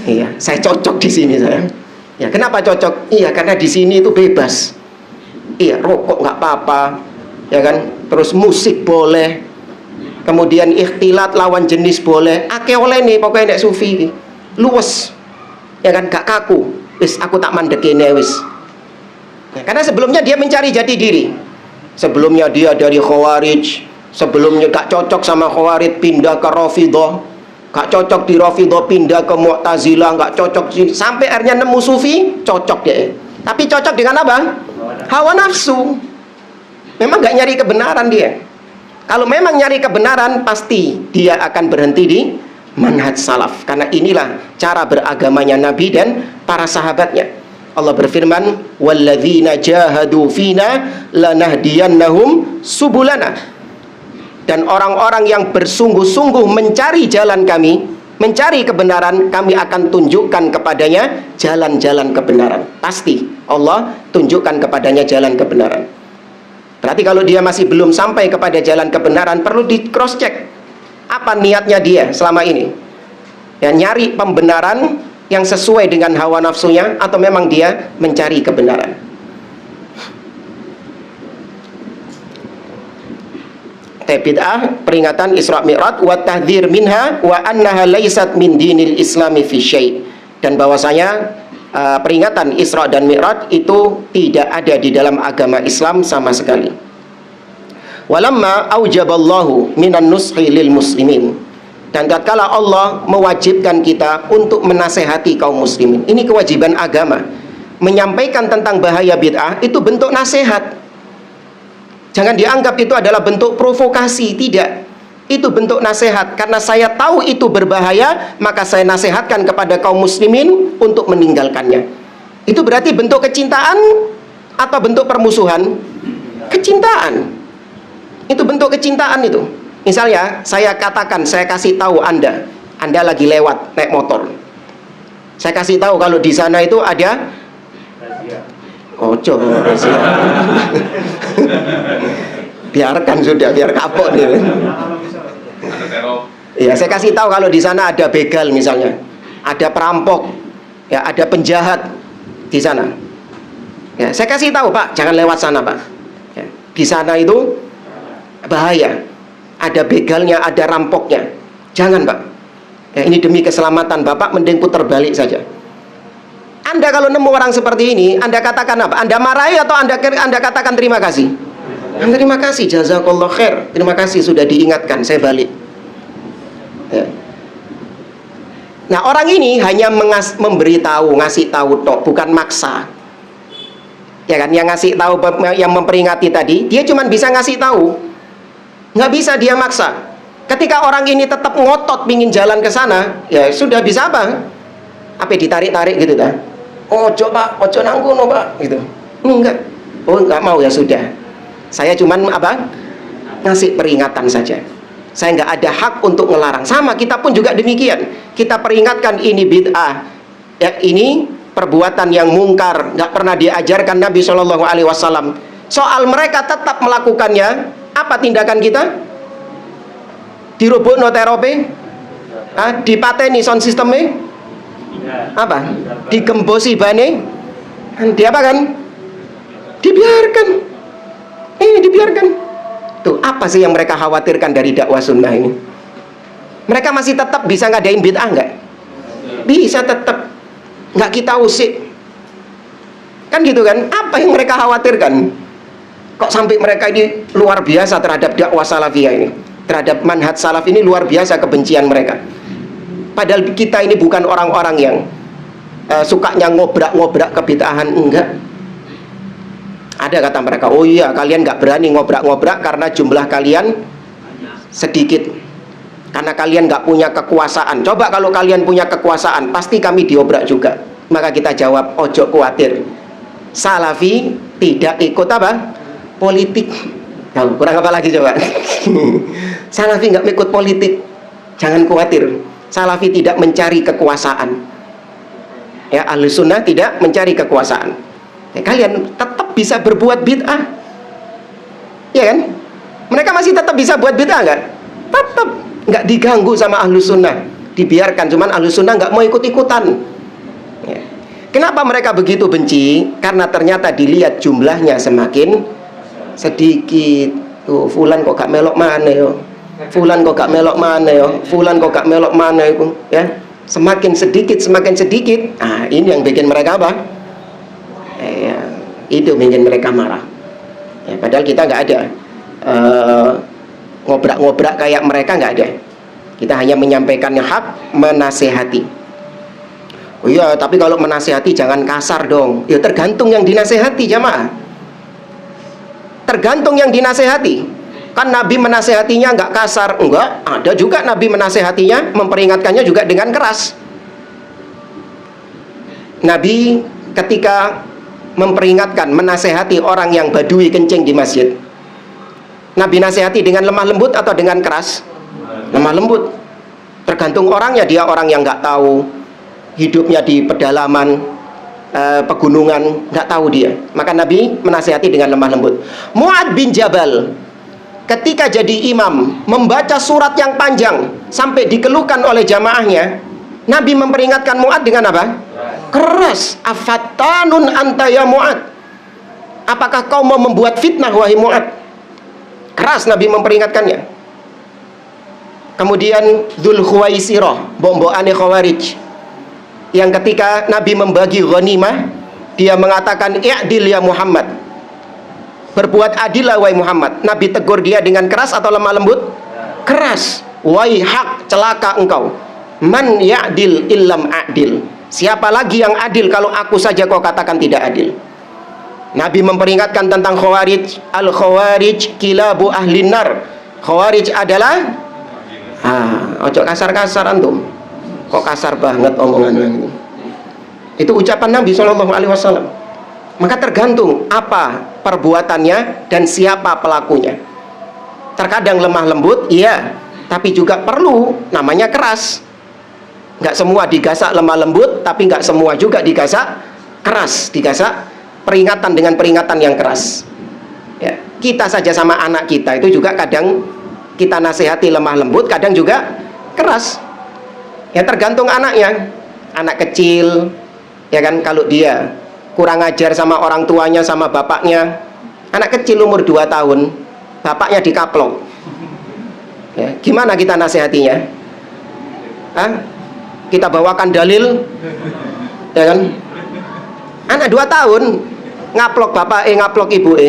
iya saya cocok di sini saya. Ya, kenapa cocok? Iya karena di sini itu bebas. Iya, rokok nggak apa-apa, ya kan? Terus musik boleh, kemudian ikhtilat lawan jenis boleh, ake oleh nih pokoknya nek sufi luwes, ya kan, gak kaku, wis aku tak mandekene wis. Ya, karena sebelumnya dia mencari jati diri, sebelumnya dia dari Khawarij, sebelumnya gak cocok sama Khawarij pindah ke Rafidhah, gak cocok di Rafidhah pindah ke Mu'tazilah, gak cocok sampai akhirnya nemu sufi, cocok deh. Tapi cocok dengan apa? Hawa nafsu. Memang gak nyari kebenaran dia. Kalau memang nyari kebenaran, pasti dia akan berhenti di manhaj salaf. Karena inilah cara beragamanya Nabi dan para sahabatnya. Allah berfirman, "Walladzina jahadu fina lanahdiyannahum subulana." Dan orang-orang yang bersungguh-sungguh mencari jalan kami, mencari kebenaran, kami akan tunjukkan kepadanya jalan-jalan kebenaran. Pasti Allah tunjukkan kepadanya jalan kebenaran. Berarti kalau dia masih belum sampai kepada jalan kebenaran, perlu di cross check. Apa niatnya dia selama ini? Ya, nyari pembenaran yang sesuai dengan hawa nafsunya, atau memang dia mencari kebenaran. Bid'ah, peringatan Isra Mi'raj, wa tahdhir minha wa annaha laysat min dinil islami fi syai'. Dan bahwasanya peringatan Isra dan Mi'raj itu tidak ada di dalam agama Islam sama sekali. Walamma aujaballahu minan nushi lil muslimin. Dan tatkala Allah mewajibkan kita untuk menasehati kaum muslimin, ini kewajiban agama. Menyampaikan tentang bahaya bid'ah itu bentuk nasihat. Jangan dianggap itu adalah bentuk provokasi, tidak. Itu bentuk nasihat. Karena saya tahu itu berbahaya, maka saya nasihatkan kepada kaum muslimin untuk meninggalkannya. Itu berarti bentuk kecintaan atau bentuk permusuhan? Kecintaan. Itu bentuk kecintaan itu. Misalnya, saya katakan, saya kasih tahu Anda lagi lewat naik motor. Saya kasih tahu kalau di sana itu ada ojo rahasia. Biarkan sudah, biar kapok dia. Ya, saya kasih tahu kalau di sana ada begal misalnya, ada perampok, ya, ada penjahat di sana. Ya, saya kasih tahu, Pak, jangan lewat sana, Pak. Ya, di sana itu bahaya. Ada begalnya, ada rampoknya. Jangan, Pak. Ya, ini demi keselamatan Bapak, mending putar balik saja. Anda kalau nemu orang seperti ini, Anda katakan apa? Anda marahi atau Anda katakan terima kasih? Terima kasih, jazakallah khair. Terima kasih sudah diingatkan, saya balik. Ya. Nah, orang ini hanya memberitahu, ngasih tahu tok, bukan maksa. Ya kan, yang ngasih tahu, yang memperingati tadi, dia cuma bisa ngasih tahu. Nggak bisa dia maksa. Ketika orang ini tetap ngotot pingin jalan ke sana, ya sudah, bisa apa? Apa ditarik-tarik gitu dah? Ojo, Pak, ojo nangkono, Pak, gitu. Enggak. Oh, enggak mau, ya sudah. Saya cuman apa? Ngasih peringatan saja. Saya nggak ada hak untuk ngelarang. Sama, kita pun juga demikian. Kita peringatkan ini bid'ah. Ya, ini perbuatan yang mungkar, nggak pernah diajarkan Nabi Shallallahu Alaihi Wasallam. Soal mereka tetap melakukannya, apa tindakan kita? Dirubuk no terope? Dipateni sound sistemnya? Apa? Digembosi bane? Dia apa kan? Dibiarkan. Dibiarkan. Tuh, apa sih yang mereka khawatirkan dari dakwah sunnah ini? Mereka masih tetap bisa ngadain bid'ah nggak? Bisa tetap. Nggak kita usik. Kan gitu kan? Apa yang mereka khawatirkan? Kok sampai mereka ini luar biasa terhadap dakwah salafiyah ini, terhadap manhaj salaf ini luar biasa kebencian mereka. Padahal kita ini bukan orang-orang yang sukanya ngobrak-ngobrak kebid'ahan, enggak. Ada kata mereka, oh iya, kalian nggak berani ngobrak-ngobrak karena jumlah kalian sedikit, karena kalian nggak punya kekuasaan. Coba kalau kalian punya kekuasaan, pasti kami diobrak juga. Maka kita jawab, ojo khawatir, Salafi tidak ikut apa? Politik. Nah, kurang apa lagi coba? Salafi nggak ikut politik, jangan khawatir. Salafi tidak mencari kekuasaan. Ya, ahli sunnah tidak mencari kekuasaan. Ya, kalian tetap bisa berbuat bid'ah, ya kan? Mereka masih tetap bisa buat bid'ah nggak? Tetap nggak diganggu sama ahli sunnah, dibiarkan. Cuman ahli sunnah nggak mau ikut-ikutan. Ya. Kenapa mereka begitu benci? Karena ternyata dilihat jumlahnya semakin sedikit. Tuh, fulan kok gak melok mana yo? Fulan kok gak melok mana yo? Fulan kok gak melok mana itu? Ya, semakin sedikit, semakin sedikit. Ah, ini yang bikin mereka apa? Ya, itu bikin mereka marah. Ya, padahal kita nggak ada ngobrak-ngobrak kayak mereka, nggak ada. Kita hanya menyampaikan yang hak, menasehati. Oh iya, tapi kalau menasehati jangan kasar dong. Ya tergantung yang dinasehati, jamaah. Tergantung yang dinasehati. Kan Nabi menasehatinya nggak kasar, enggak. Ada juga Nabi menasehatinya, memperingatkannya juga dengan keras. Nabi ketika memperingatkan, menasehati orang yang badui kencing di masjid, Nabi nasihati dengan lemah lembut atau dengan keras? Lemah lembut. Tergantung orangnya, dia orang yang nggak tahu, hidupnya di pedalaman, pegunungan, nggak tahu dia. Maka Nabi menasihati dengan lemah lembut. Mu'ad bin Jabal ketika jadi imam membaca surat yang panjang sampai dikeluhkan oleh jamaahnya, Nabi memperingatkan Mu'ad dengan apa? Keras. Afattanun anta ya Mu'ad, apakah kau mau membuat fitnah wahai Mu'ad? Keras Nabi memperingatkannya. Kemudian Dzul Khuwaisirah, bombokane Khawarij, yang ketika Nabi membagi ghanimah, dia mengatakan i'dil ya Muhammad, berbuat adil wahai Muhammad. Nabi tegur dia dengan keras atau lemah lembut? Keras. Waihak, celaka engkau. Man ya'dil illam a'dil, siapa lagi yang adil kalau aku saja kau katakan tidak adil. Nabi memperingatkan tentang Khawarij. Al-Khawarij kilabu ahlin nar. Khawarij adalah ojo kasar-kasar antum. Kok kasar banget omongannya. Itu ucapan Nabi SAW. Maka tergantung apa perbuatannya dan siapa pelakunya. Terkadang lemah lembut, iya, tapi juga perlu namanya keras. Nggak semua digasak lemah lembut, tapi nggak semua juga digasak keras. Digasak peringatan dengan peringatan yang keras. Ya, kita saja sama anak kita itu juga kadang kita nasihati lemah lembut, kadang juga keras. Ya tergantung anaknya. Anak kecil, ya kan, kalau dia kurang ajar sama orang tuanya, sama bapaknya. Anak kecil umur 2 tahun, bapaknya dikaplok. Ya, gimana kita nasihatinya? Kita bawakan dalil, ya kan? Anak 2 tahun ngaplok bapak, ngaplok ibu,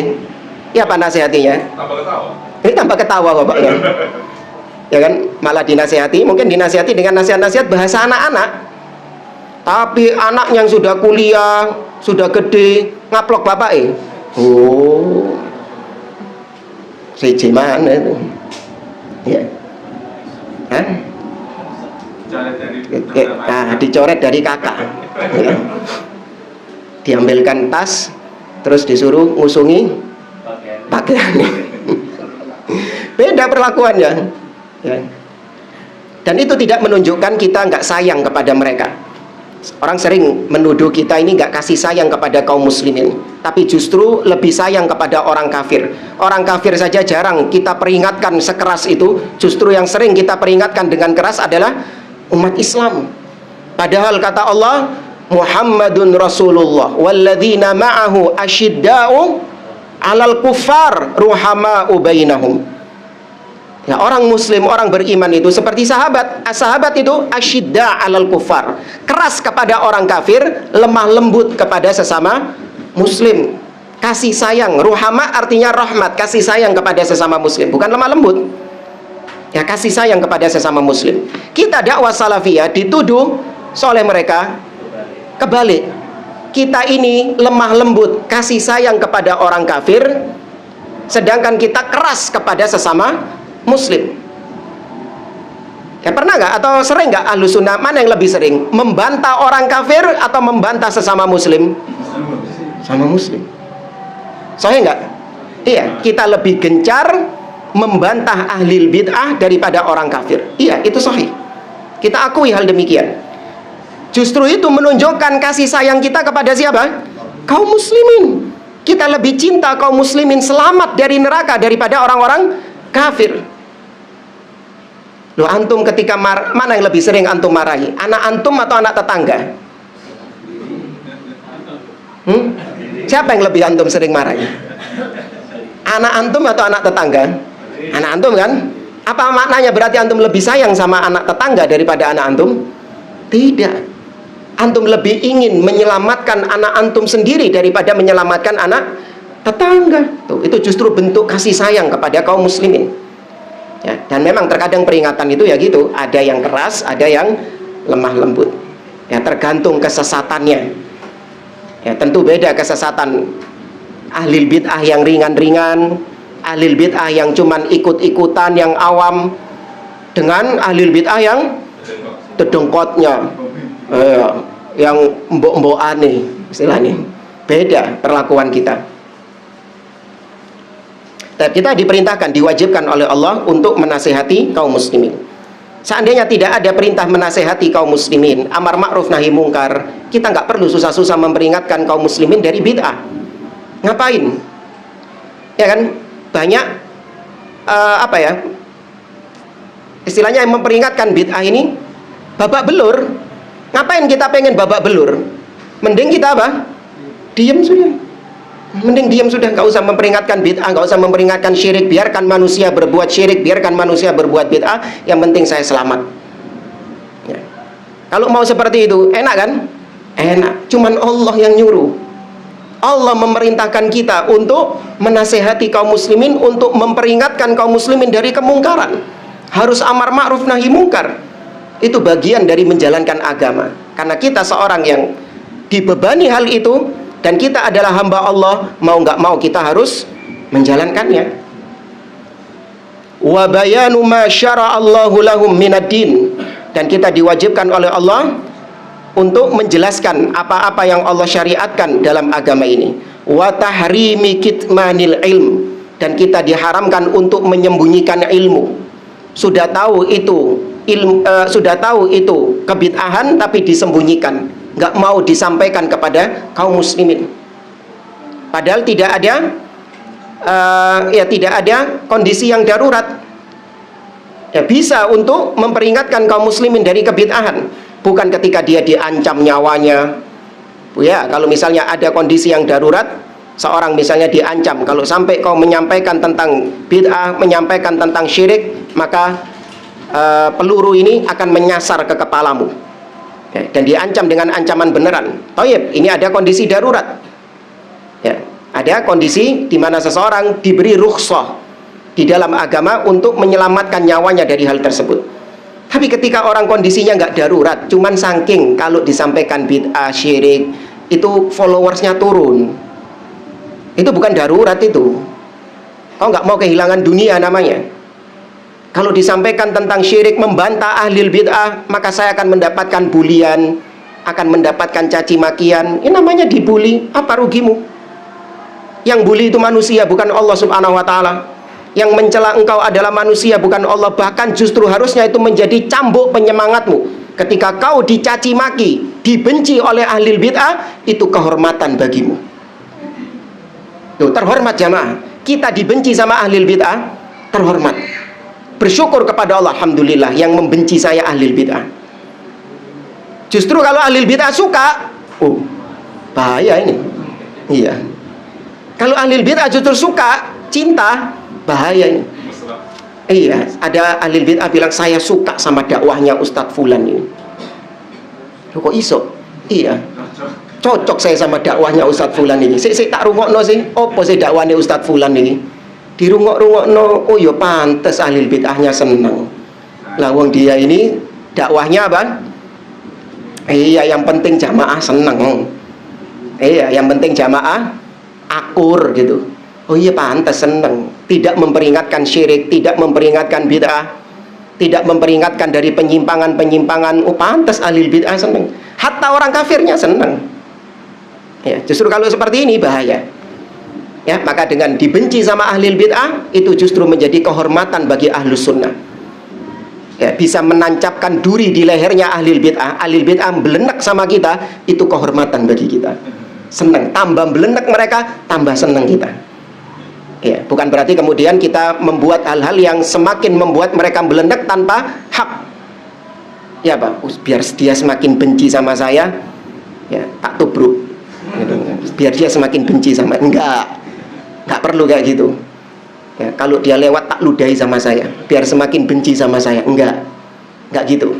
ya apa nasihatinya? Tambah ketawa. Ini tambah ketawa bapaknya. Ya kan, malah dinasihati, mungkin dinasihati dengan nasihat-nasihat bahasa anak-anak. Tapi anak yang sudah kuliah, sudah gede, ngaplok bapak, siji mana itu? Ya. Dicoret dari kakak. Ya. Diambilkan tas, terus disuruh ngusungi pakaiannya. Beda perlakuannya. Ya. Dan itu tidak menunjukkan kita nggak sayang kepada mereka. Orang sering menuduh kita ini nggak kasih sayang kepada kaum muslimin, tapi justru lebih sayang kepada orang kafir. Orang kafir saja jarang kita peringatkan sekeras itu. Justru yang sering kita peringatkan dengan keras adalah umat Islam. Padahal kata Allah, Muhammadun Rasulullah walladzina ma'ahu asyidda'u 'alal kuffar ruhama'u bainahum. Ya, orang muslim, orang beriman itu seperti sahabat. Sahabat itu asyidda 'alal kuffar, keras kepada orang kafir, lemah lembut kepada sesama muslim. Kasih sayang, ruhama artinya rahmat, kasih sayang kepada sesama muslim, bukan lemah lembut. Ya, kasih sayang kepada sesama muslim. Kita dakwah salafiyah dituduh oleh mereka kebalik. Kita ini lemah lembut, kasih sayang kepada orang kafir, sedangkan kita keras kepada sesama muslim. Ya, pernah nggak atau sering nggak ahlu sunnah, mana yang lebih sering membantah orang kafir atau membantah sesama muslim? Sama muslim. Sahih nggak? Iya, kita lebih gencar membantah ahlil bid'ah daripada orang kafir. Iya, itu sahih. Kita akui hal demikian. Justru itu menunjukkan kasih sayang kita kepada siapa? Kaum muslimin. Kita lebih cinta kaum muslimin selamat dari neraka daripada orang-orang kafir. Loh, antum ketika mana yang lebih sering antum marahi? Anak antum atau anak tetangga? Siapa yang lebih antum sering marahi? Anak antum atau anak tetangga? Anak antum kan? Apa maknanya berarti antum lebih sayang sama anak tetangga daripada anak antum? Tidak. Antum lebih ingin menyelamatkan anak antum sendiri daripada menyelamatkan anak tetangga. Tuh, itu justru bentuk kasih sayang kepada kaum muslimin. Ya, dan memang terkadang peringatan itu ya gitu, ada yang keras, ada yang lemah lembut. Ya, tergantung kesesatannya. Ya, tentu beda kesesatan ahlil bid'ah yang ringan-ringan, ahlil bid'ah yang cuman ikut-ikutan, yang awam, dengan ahlil bid'ah yang dedengkotnya, yang mbok-mbok aneh. istilahnya. Beda perlakuan kita. Dan kita diperintahkan, diwajibkan oleh Allah untuk menasehati kaum muslimin. Seandainya tidak ada perintah menasehati kaum muslimin, amar ma'ruf nahi mungkar, kita nggak perlu susah-susah memperingatkan kaum muslimin dari bid'ah. Ngapain? Ya kan? Banyak istilahnya yang memperingatkan bid'ah ini babak belur. Ngapain kita pengen babak belur? Mending kita apa? Diam sudah. Mending diam sudah, nggak usah memperingatkan bid'ah, nggak usah memperingatkan syirik. Biarkan manusia berbuat syirik, biarkan manusia berbuat bid'ah, yang penting saya selamat. Ya. Kalau mau seperti itu, enak kan? Enak. Cuman Allah yang nyuruh. Allah memerintahkan kita untuk menasehati kaum muslimin, untuk memperingatkan kaum muslimin dari kemungkaran. Harus amar ma'ruf nahi mungkar. Itu bagian dari menjalankan agama. Karena kita seorang yang dibebani hal itu, dan kita adalah hamba Allah, mau nggak mau kita harus menjalankannya. Wa bayanu ma syara'allahu lahum minad-din, dan kita diwajibkan oleh Allah untuk menjelaskan apa-apa yang Allah syariatkan dalam agama ini. Wa tahrimi kitmanil ilm, dan kita diharamkan untuk menyembunyikan ilmu. Sudah tahu itu kebid'ahan tapi disembunyikan, nggak mau disampaikan kepada kaum muslimin. Padahal tidak ada kondisi yang darurat. Ya, bisa untuk memperingatkan kaum muslimin dari kebid'ahan, bukan ketika dia diancam nyawanya. Ya, kalau misalnya ada kondisi yang darurat, seorang misalnya diancam, kalau sampai kau menyampaikan tentang bid'ah, menyampaikan tentang syirik, maka peluru ini akan menyasar ke kepalamu. Ya, dan diancam dengan ancaman beneran. Thayyib, ini ada kondisi darurat. Ya, ada kondisi di mana seseorang diberi rukhsah di dalam agama untuk menyelamatkan nyawanya dari hal tersebut. Tapi ketika orang kondisinya nggak darurat, cuman saking kalau disampaikan bid'ah syirik, itu followersnya turun. Itu bukan darurat itu. Kau nggak mau kehilangan dunia namanya. Kalau disampaikan tentang syirik, membantah ahlil bid'ah, maka saya akan mendapatkan bulian, akan mendapatkan caci makian. Ini namanya dibully. Apa rugimu? Yang bully itu manusia, bukan Allah subhanahu wa ta'ala. Yang mencela engkau adalah manusia, bukan Allah. Bahkan justru harusnya itu menjadi cambuk penyemangatmu. Ketika kau dicaci maki, dibenci oleh ahlil bid'ah, itu kehormatan bagimu. Tuh, terhormat jamaah. Kita dibenci sama ahlil bid'ah, terhormat. Bersyukur kepada Allah, alhamdulillah, yang membenci saya ahlil bid'ah. Justru kalau ahlil bid'ah suka, bahaya ini. Iya. Kalau ahlil bid'ah justru suka, cinta, bahaya ini. Iya, ada ahlil bid'ah bilang saya suka sama dakwahnya Ustadz Fulan ini. Kok iso? Iya. Cocok saya sama dakwahnya Ustadz Fulan ini. Saya tak rungokno sih, opo sih dakwahnya Ustadz Fulan ini? Dirungok-rungokno, oh ya pantes ahlil bid'ahnya seneng. Lah wong dia ini dakwahnya apa? Iya, yang penting jamaah seneng. Iya, yang penting jamaah akur gitu. Oh iya pantes seneng. Tidak memperingatkan syirik, tidak memperingatkan bid'ah, tidak memperingatkan dari penyimpangan-penyimpangan. Oh pantes ahlil bid'ah seneng. Hatta orang kafirnya seneng. Ya, justru kalau seperti ini bahaya. Ya, maka dengan dibenci sama ahlil bid'ah, itu justru menjadi kehormatan bagi ahlus sunnah. Ya, bisa menancapkan duri di lehernya ahlil bid'ah. Ahlil bid'ah belenek sama kita, itu kehormatan bagi kita. Senang, tambah belenek mereka, tambah senang kita. Ya, bukan berarti kemudian kita membuat hal-hal yang semakin membuat mereka belenek tanpa hak. Ya Pak, biar dia semakin benci sama saya, ya tak tubruk. Biar dia semakin benci sama, nggak perlu kayak gitu. Ya, kalau dia lewat tak ludahi sama saya, biar semakin benci sama saya. Nggak gitu.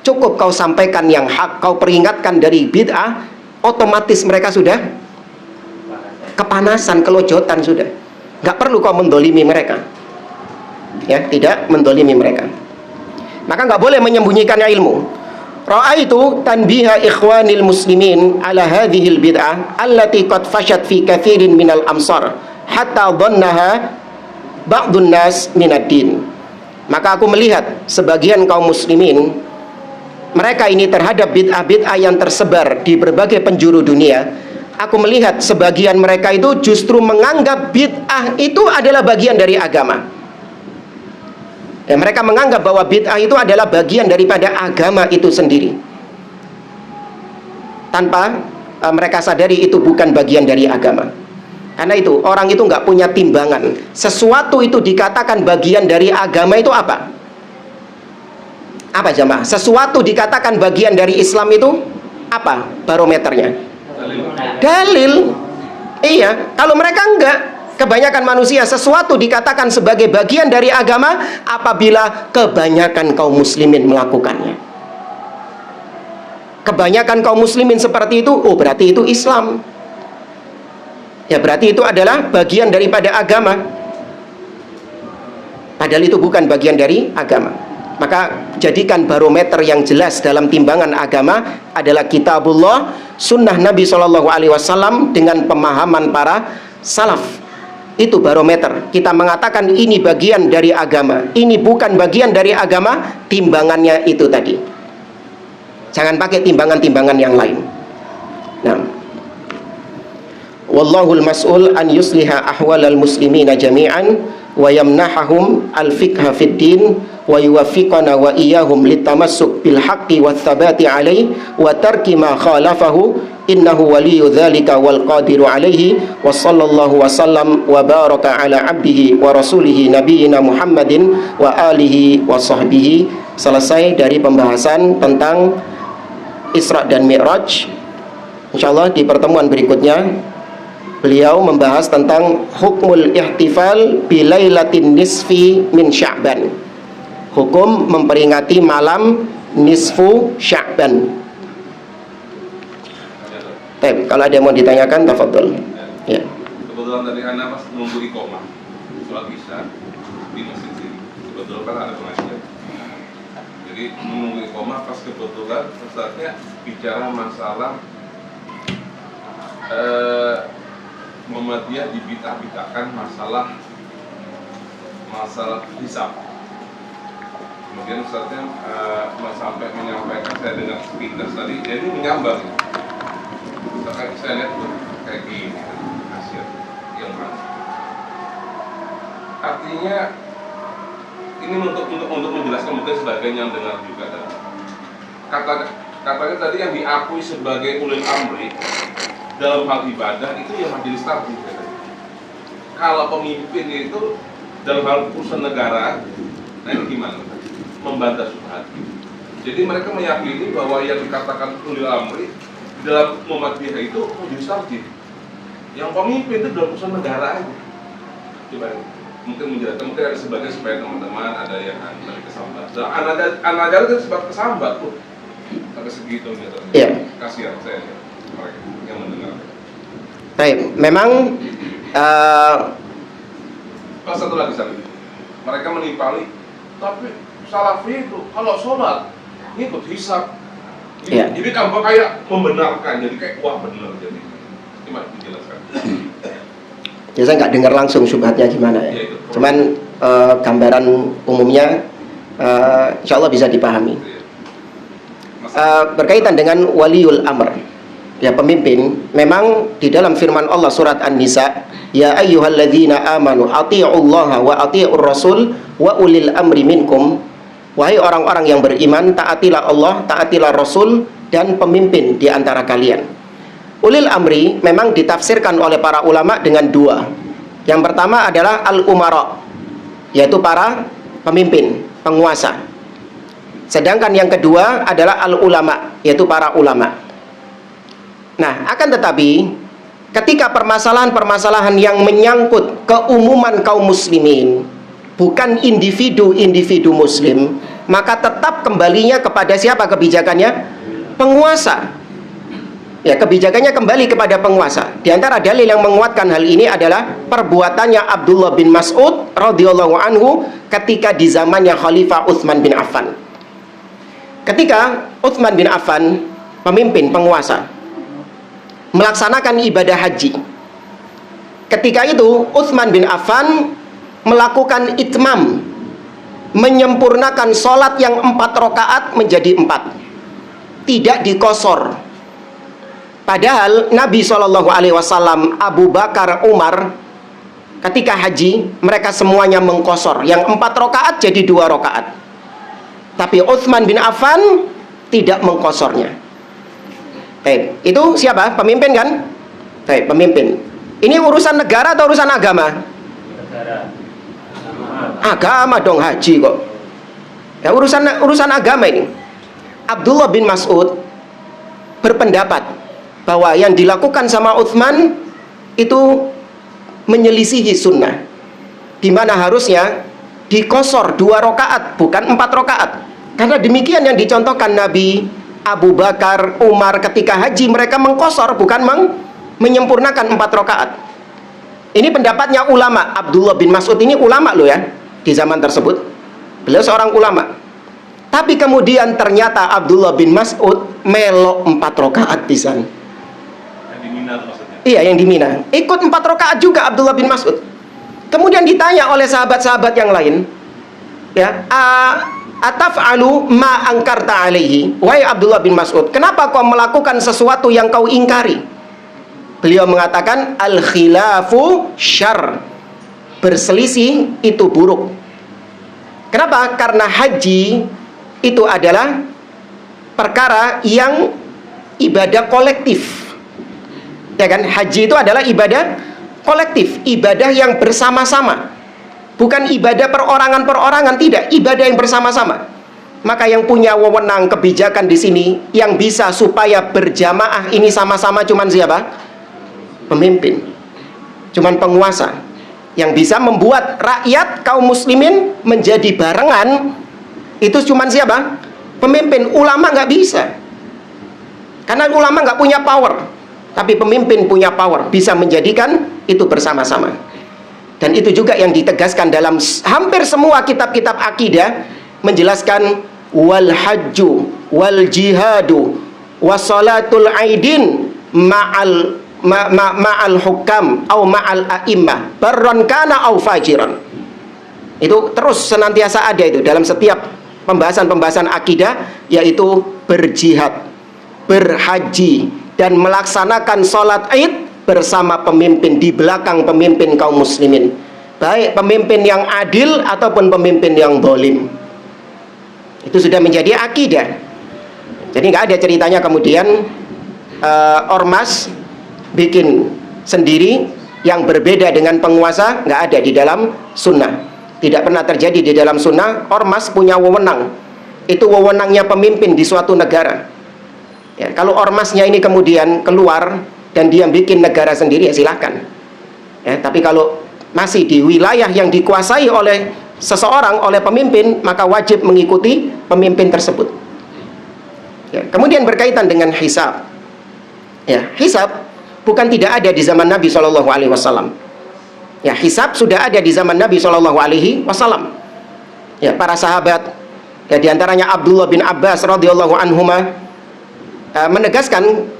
Cukup kau sampaikan yang hak, kau peringatkan dari bid'ah, otomatis mereka sudah kepanasan, kelojotan sudah. Nggak perlu kau mendolimi mereka. Ya, tidak mendolimi mereka. Maka nggak boleh menyembunyikan ilmu. Ra'aitu tanbiha ikhwanil muslimin ala hadhil bid'ah allati qad fashat fi kathirin minal amsar hatta dhannaha ba'dun nas minad din. Maka aku melihat sebagian kaum muslimin mereka ini terhadap bid'ah-bid'ah yang tersebar di berbagai penjuru dunia, aku melihat sebagian mereka itu justru menganggap bid'ah itu adalah bagian dari agama. Ya, mereka menganggap bahwa bid'ah itu adalah bagian daripada agama itu sendiri, tanpa mereka sadari itu bukan bagian dari agama. Karena itu orang itu nggak punya timbangan. Sesuatu itu dikatakan bagian dari agama itu apa? Apa jamaah? Sesuatu dikatakan bagian dari Islam itu apa barometernya? Dalil. Iya, kalau mereka enggak, kebanyakan manusia sesuatu dikatakan sebagai bagian dari agama apabila kebanyakan kaum muslimin melakukannya. Kebanyakan kaum muslimin seperti itu, oh berarti itu Islam. Ya berarti itu adalah bagian daripada agama. Padahal itu bukan bagian dari agama. Maka jadikan barometer yang jelas dalam timbangan agama adalah kitabullah, sunnah Nabi SAW dengan pemahaman para salaf. Itu barometer. Kita mengatakan ini bagian dari agama, ini bukan bagian dari agama, timbangannya itu tadi. Jangan pakai timbangan-timbangan yang lain. Nah, wallahul mas'ul an yusliha ahwalal muslimina jami'an wa yamnahahum al-fiqha fid din wa yuwaffiqana wa iyyahum litamassuk bil haqqi wat thabati alaihi wa tarki ma khalafahu innahu waliyyu dzalika wal qadiru alaihi wa sallallahu wa sallam wa baraka ala abdihi wa rasulihi nabiyina Muhammadin wa alihi wa sahbihi. Selesai dari pembahasan tentang Isra dan Mi'raj. Insyaallah di pertemuan berikutnya beliau membahas tentang hukmul ihtifal bilailatin nisfi min Sya'ban. Hukum memperingati malam nisfu Sya'ban. Baik, kalau ada yang mau ditanyakan, tafadhol. Ya. Kebetulan tadi Anda pas nunggu iqomah sholat isya di masjid sini. Kebetulan kan ada pengajian. Jadi menunggu iqomah pas kebetulan ustadznya bicara masalah Muhammadiyah dibid'ah-bid'ahkan masalah hisab. Kemudian ustadznya sampai menyampaikan, saya dengar sepintas tadi, ya ini menyambar ya. Saya lihat tuh kayak gini hasil yang mana. Artinya ini untuk menjelaskan mungkin sebagian yang dengar juga. Katanya tadi yang diakui sebagai ulil amri dalam hal ibadah itu yang majelis taklim. Kalau pemimpin itu dalam hal urusan negara, nah ini gimana? Membantah subhat. Jadi mereka meyakini bahwa yang dikatakan ulil amri dalam Muhammadiyah itu majelis taklim. Yang pemimpin itu dalam urusan negara aja. Coba mungkin menjelaskan, mungkin ada sebagian supaya teman-teman ada yang dari kesambat. Anak ajar itu sebab kesambat tuh sampai segitu gitu. Iya. Kasihan saya lihat mereka yang mendengar. Baik, memang satu lagi Sandi, mereka menimpali, tapi Salafi itu kalau sholat ngikut hisab. Iya. Jadi tanpa kayak membenarkan, jadi kayak wah benar jadi. Gimana dijelaskan? Ya saya nggak dengar langsung syubhatnya gimana ya. Ya, Cuman gambaran umumnya insya Allah bisa dipahami. Berkaitan dengan waliul amr, ya pemimpin, memang di dalam firman Allah surat An-Nisa, ya ayyuhalladzina amanu athi'ullaha wa athi'ur rasul wa ulil amri minkum. Wahai orang-orang yang beriman, taatilah Allah, taatilah Rasul dan pemimpin di antara kalian. Ulil amri memang ditafsirkan oleh para ulama dengan dua. Yang pertama adalah al-umara, yaitu para pemimpin, penguasa. Sedangkan yang kedua adalah al-ulama, yaitu para ulama. Nah, akan tetapi ketika permasalahan-permasalahan yang menyangkut keumuman kaum muslimin, bukan individu-individu muslim, maka tetap kembalinya kepada siapa kebijakannya? Penguasa. Ya, kebijakannya kembali kepada penguasa. Di antara dalil yang menguatkan hal ini adalah perbuatannya Abdullah bin Mas'ud radhiyallahu anhu ketika di zamannya Khalifah Utsman bin Affan. Ketika Utsman bin Affan, pemimpin penguasa, melaksanakan ibadah haji. Ketika itu Utsman bin Affan melakukan itmam, menyempurnakan sholat yang 4 rakaat menjadi 4. tidak dikosor. Padahal Nabi SAW, Abu Bakar, Umar, ketika haji, mereka semuanya mengkosor. Yang 4 rakaat jadi 2 rakaat. Tapi Utsman bin Affan tidak mengkosornya. Itu siapa? Pemimpin kan? Pemimpin. Ini urusan negara atau urusan agama? Negara. Agama dong, haji kok. Ya, urusan agama ini. Abdullah bin Mas'ud berpendapat bahwa yang dilakukan sama Utsman itu menyelisihi sunnah, di mana harusnya dikosor 2 rakaat bukan 4 rakaat. Karena demikian yang dicontohkan Nabi, Abu Bakar, Umar ketika haji, mereka mengkosor bukan menyempurnakan 4 rakaat. Ini pendapatnya ulama. Abdullah bin Mas'ud ini ulama loh ya, di zaman tersebut. Beliau seorang ulama. Tapi kemudian ternyata Abdullah bin Mas'ud melok 4 rakaat di sana. Yang di Mina maksudnya? Iya, yang di Mina. Ikut 4 rakaat juga Abdullah bin Mas'ud. Kemudian ditanya oleh sahabat-sahabat yang lain, ya, ataf'alu ma angkarta alaihi, wahai Abdullah bin Mas'ud, kenapa kau melakukan sesuatu yang kau ingkari? Beliau mengatakan, al khilafu syarr, berselisih itu buruk. Kenapa? Karena haji itu adalah perkara yang ibadah kolektif, ya kan? Haji itu adalah ibadah kolektif, ibadah yang bersama-sama, bukan ibadah perorangan-perorangan, tidak, ibadah yang bersama-sama. Maka yang punya wewenang kebijakan di sini, yang bisa supaya berjamaah ini sama-sama, cuman siapa? Pemimpin, cuman penguasa. Yang bisa membuat rakyat kaum muslimin menjadi barengan, itu cuman siapa? Pemimpin. Ulama nggak bisa, karena ulama nggak punya power. Tapi pemimpin punya power, bisa menjadikan itu bersama-sama. Dan itu juga yang ditegaskan dalam hampir semua kitab-kitab akidah, menjelaskan wal hajju wal jihadu wasolatul aidin ma'al hukam au ma'al a'immah barron kana au fajiran. Itu terus senantiasa ada itu dalam setiap pembahasan-pembahasan akidah, yaitu berjihad, berhaji, dan melaksanakan sholat id bersama pemimpin, di belakang pemimpin kaum muslimin, baik pemimpin yang adil ataupun pemimpin yang zalim. Itu sudah menjadi akidah. Jadi nggak ada ceritanya kemudian ormas bikin sendiri yang berbeda dengan penguasa, nggak ada di dalam sunnah. Tidak pernah terjadi di dalam sunnah. Ormas punya wewenang, itu wewenangnya pemimpin di suatu negara. Ya, kalau ormasnya ini kemudian keluar dan dia bikin negara sendiri, ya silahkan. Ya, tapi kalau masih di wilayah yang dikuasai oleh seseorang, oleh pemimpin, maka wajib mengikuti pemimpin tersebut. Ya, kemudian berkaitan dengan hisab. Ya, hisab bukan tidak ada di zaman Nabi SAW. Ya, hisab sudah ada di zaman Nabi SAW. Ya, para sahabat, ya, diantaranya Abdullah bin Abbas radhiyallahu anhuma menegaskan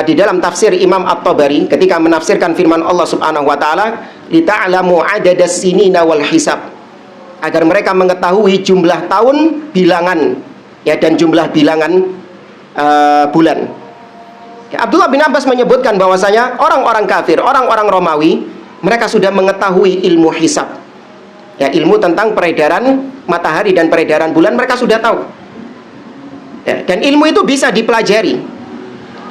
di dalam tafsir Imam At-Tabari ketika menafsirkan firman Allah Subhanahu wa taala, "Lita'lamu 'adadas sinina wal hisab." Agar mereka mengetahui jumlah tahun, bilangan, ya, dan jumlah bilangan bulan. Ya, Abdullah bin Abbas menyebutkan bahwasanya orang-orang kafir, orang-orang Romawi, mereka sudah mengetahui ilmu hisab. Ya, ilmu tentang peredaran matahari dan peredaran bulan mereka sudah tahu. Ya, dan ilmu itu bisa dipelajari.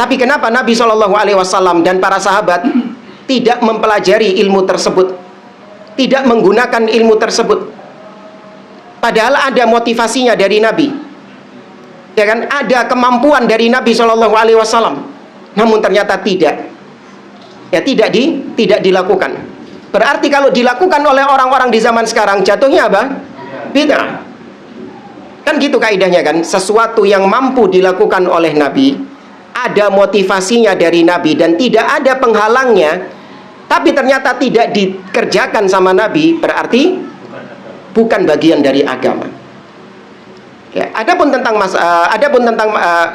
Tapi kenapa Nabi SAW dan para sahabat tidak mempelajari ilmu tersebut, tidak menggunakan ilmu tersebut? Padahal ada motivasinya dari Nabi, ya kan? Ada kemampuan dari Nabi SAW, namun ternyata tidak. Ya, tidak dilakukan. Berarti kalau dilakukan oleh orang-orang di zaman sekarang, jatuhnya apa? Bid'ah. Kan gitu kaidahnya kan? Sesuatu yang mampu dilakukan oleh Nabi, ada motivasinya dari Nabi dan tidak ada penghalangnya, tapi ternyata tidak dikerjakan sama Nabi, berarti bukan bagian dari agama. Ya, adapun tentang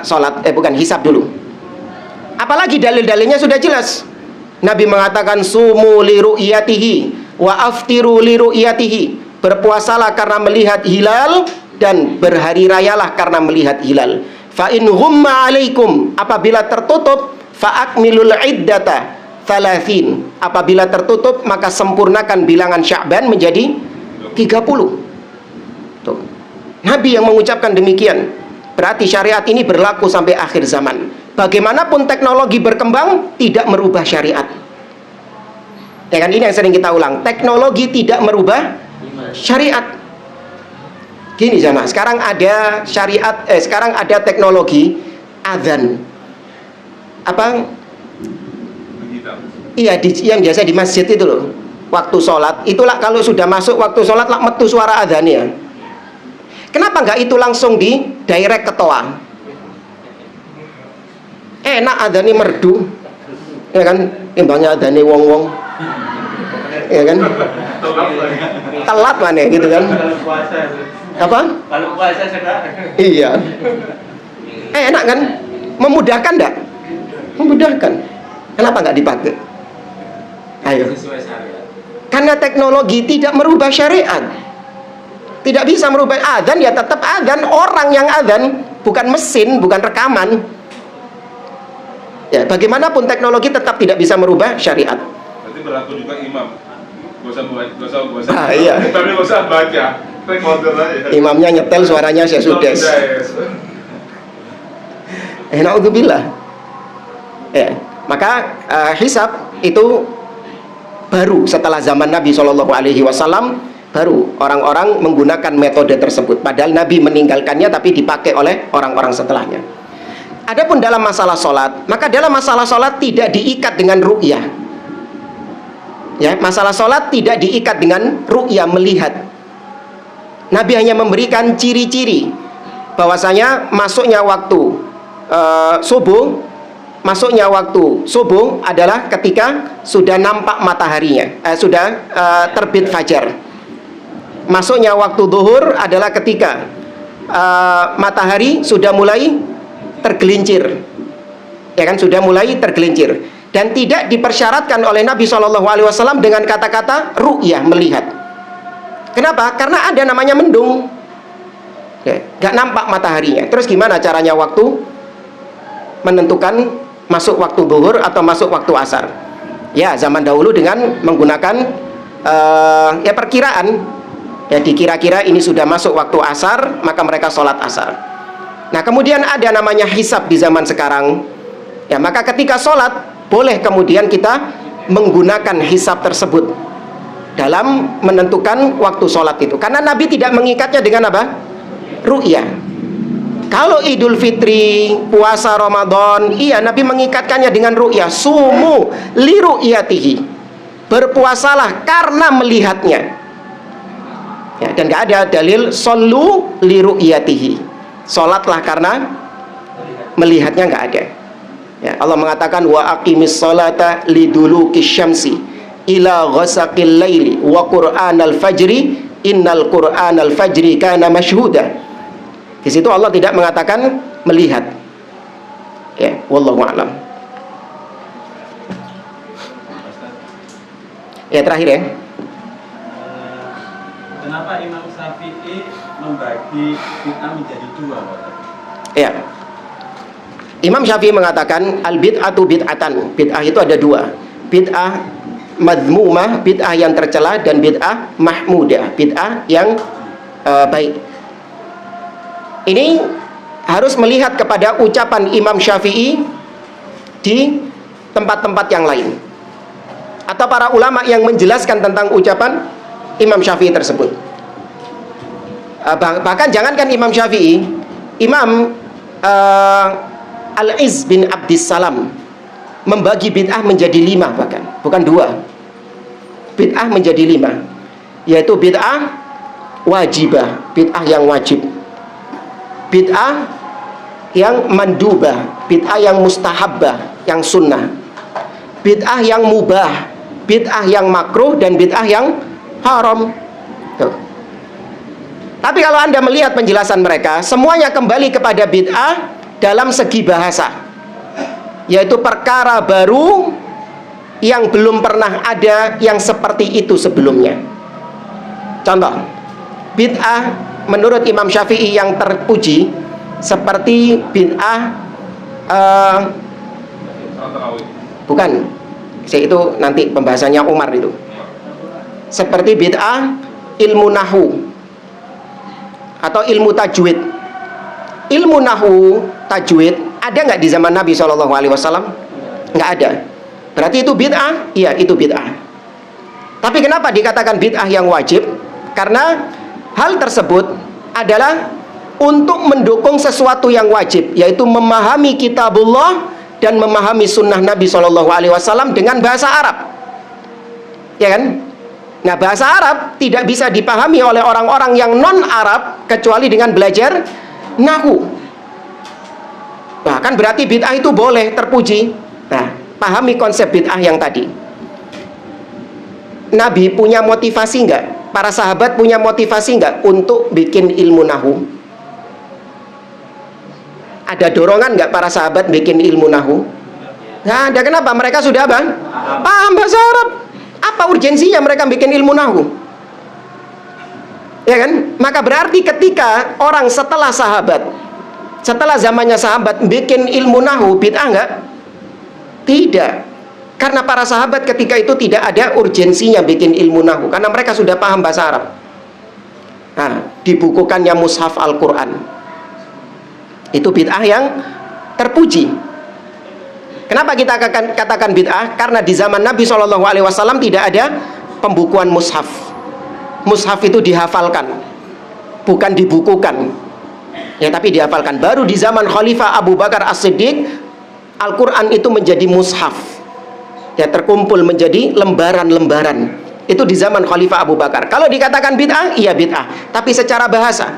sholat, bukan hisab dulu. Apalagi dalil-dalilnya sudah jelas. Nabi mengatakan sumu li ru'yatihi wa aftiru li ru'yatihi. Berpuasalah karena melihat hilal dan berhari rayalah karena melihat hilal. Fa in ghumma 'alaikum, apabila tertutup, fa akmilul iddata 30. Apabila tertutup, maka sempurnakan bilangan Sya'ban menjadi 30. Tuh. Nabi yang mengucapkan demikian. Berarti syariat ini berlaku sampai akhir zaman. Bagaimanapun teknologi berkembang, tidak merubah syariat. Ya kan, ini yang sering kita ulang. Teknologi tidak merubah syariat. Gini jamaah, sekarang ada syariat, sekarang ada teknologi adzan. Apa? Iya, yang biasa di masjid itu loh. Waktu sholat, itulah kalau sudah masuk waktu sholat lah metu suara adzannya. Kenapa nggak itu langsung di direct ke toa? Enak adzannya merdu, ya kan? Timbangnya adzannya wong-wong, ya kan? Telat mana gitu kan? Apa? Kalau puasa sedang. Iya. Enak kan? Memudahkan enggak? Memudahkan. Kenapa nggak dipakai? Ayo. Sesuai syariat. Karena teknologi tidak merubah syariat. Tidak bisa merubah adzan, ya tetap adzan. Orang yang adzan, bukan mesin, bukan rekaman. Ya, bagaimanapun teknologi tetap tidak bisa merubah syariat. Berarti berlaku juga imam. Gak usah. Iya. Tapi gak usah baca. Recorder aja. Imamnya nyetel suaranya sesudes. Naudzubillah. Ya, maka hisab itu baru setelah zaman Nabi SAW, baru orang-orang menggunakan metode tersebut. Padahal Nabi meninggalkannya, tapi dipakai oleh orang-orang setelahnya. Adapun dalam masalah sholat, maka dalam masalah sholat tidak diikat dengan ru'yah. Ya, masalah sholat tidak diikat dengan ru'yah, melihat. Nabi hanya memberikan ciri-ciri bahwasanya masuknya waktu subuh, masuknya waktu subuh adalah ketika sudah nampak mataharinya, sudah terbit fajar. Masuknya waktu zuhur adalah ketika matahari sudah mulai tergelincir, ya kan, sudah mulai tergelincir. Dan tidak dipersyaratkan oleh Nabi SAW dengan kata-kata ru'yah, melihat. Kenapa? Karena ada namanya mendung, ya, gak nampak mataharinya. Terus gimana caranya waktu menentukan masuk waktu zuhur atau masuk waktu asar? Ya, zaman dahulu dengan menggunakan ya perkiraan. Ya, dikira-kira ini sudah masuk waktu asar, maka mereka sholat asar. Nah, kemudian ada namanya hisab di zaman sekarang. Ya, maka ketika sholat boleh kemudian kita menggunakan hisab tersebut dalam menentukan waktu sholat itu. Karena Nabi tidak mengikatnya dengan apa? Ru'yah. Kalau Idul Fitri, puasa Ramadan, iya Nabi mengikatkannya dengan ru'yah. Sumu li ru'yatihi. Berpuasalah karena melihatnya. Ya, dan gak ada dalil shollu li ru'yatihi. Sholatlah karena melihatnya, gak ada. Ya, Allah mengatakan wa aqimis sholata liduluki syamsi ila ghasaqil laili wa qur'anal fajri innal qur'anal fajri kana masyhuda. Di situ Allah tidak mengatakan melihat. Ya, wallahu a'lam. Ya, terakhir ya. Kenapa Imam Syafi'i membagi bid'ah menjadi dua, Pak? Ya. Imam Syafi'i mengatakan al bid'atu bid'atan. Bid'ah itu ada dua. Bid'ah madhmumah, bid'ah yang tercela, dan bid'ah mahmudah, bid'ah yang baik. Ini harus melihat kepada ucapan Imam Syafi'i di tempat-tempat yang lain, atau para ulama yang menjelaskan tentang ucapan Imam Syafi'i tersebut. Bahkan jangankan Imam Syafi'i, Imam Al-Izz bin Abdissalam membagi bid'ah menjadi 5, bahkan bukan 2. Bid'ah menjadi 5, yaitu bid'ah wajibah, bid'ah yang wajib, bid'ah yang mandubah, bid'ah yang mustahabbah, yang sunnah, bid'ah yang mubah, bid'ah yang makruh, dan bid'ah yang haram. Tuh. Tapi kalau Anda melihat penjelasan mereka, semuanya kembali kepada bid'ah dalam segi bahasa, yaitu perkara baru yang belum pernah ada yang seperti itu sebelumnya. Contoh, bid'ah menurut Imam Syafi'i yang terpuji seperti bid'ah Salat tarawih. bukan, itu nanti pembahasannya Umar itu. Seperti bid'ah ilmu nahu atau ilmu tajwid. Ilmu nahu, tajwid ada nggak di zaman Nabi SAW? Nggak ada. Berarti itu bid'ah? Iya, itu bid'ah. Tapi kenapa dikatakan bid'ah yang wajib? Karena hal tersebut adalah untuk mendukung sesuatu yang wajib, yaitu memahami kitabullah dan memahami sunnah Nabi SAW dengan bahasa Arab. Ya kan? Nah, bahasa Arab tidak bisa dipahami oleh orang-orang yang non-Arab kecuali dengan belajar nahu. Bahkan berarti bid'ah itu boleh, terpuji. Nah, pahami konsep bid'ah yang tadi. Nabi punya motivasi enggak? Para sahabat punya motivasi enggak untuk bikin ilmu nahu? Ada dorongan enggak para sahabat bikin ilmu nahu? Nggak ada. Kenapa? Mereka sudah apa? Paham bahasa Arab. Apa urgensinya mereka bikin ilmu nahu? Ya kan? Maka berarti ketika orang setelah sahabat, setelah zamannya sahabat bikin ilmu nahu, bid'ah enggak? Tidak. Karena para sahabat ketika itu tidak ada urgensinya bikin ilmu nahu, karena mereka sudah paham bahasa Arab. Nah, dibukukannya mushaf Al-Quran, itu bid'ah yang terpuji. Kenapa kita katakan bid'ah? Karena di zaman Nabi SAW tidak ada pembukuan mushaf. Mushaf itu dihafalkan, bukan dibukukan. Ya, tapi dihafalkan. Baru di zaman Khalifah Abu Bakar As-Siddiq, Al-Quran itu menjadi mushaf. Ya, terkumpul menjadi lembaran-lembaran. Itu di zaman Khalifah Abu Bakar. Kalau dikatakan bid'ah, iya bid'ah, tapi secara bahasa,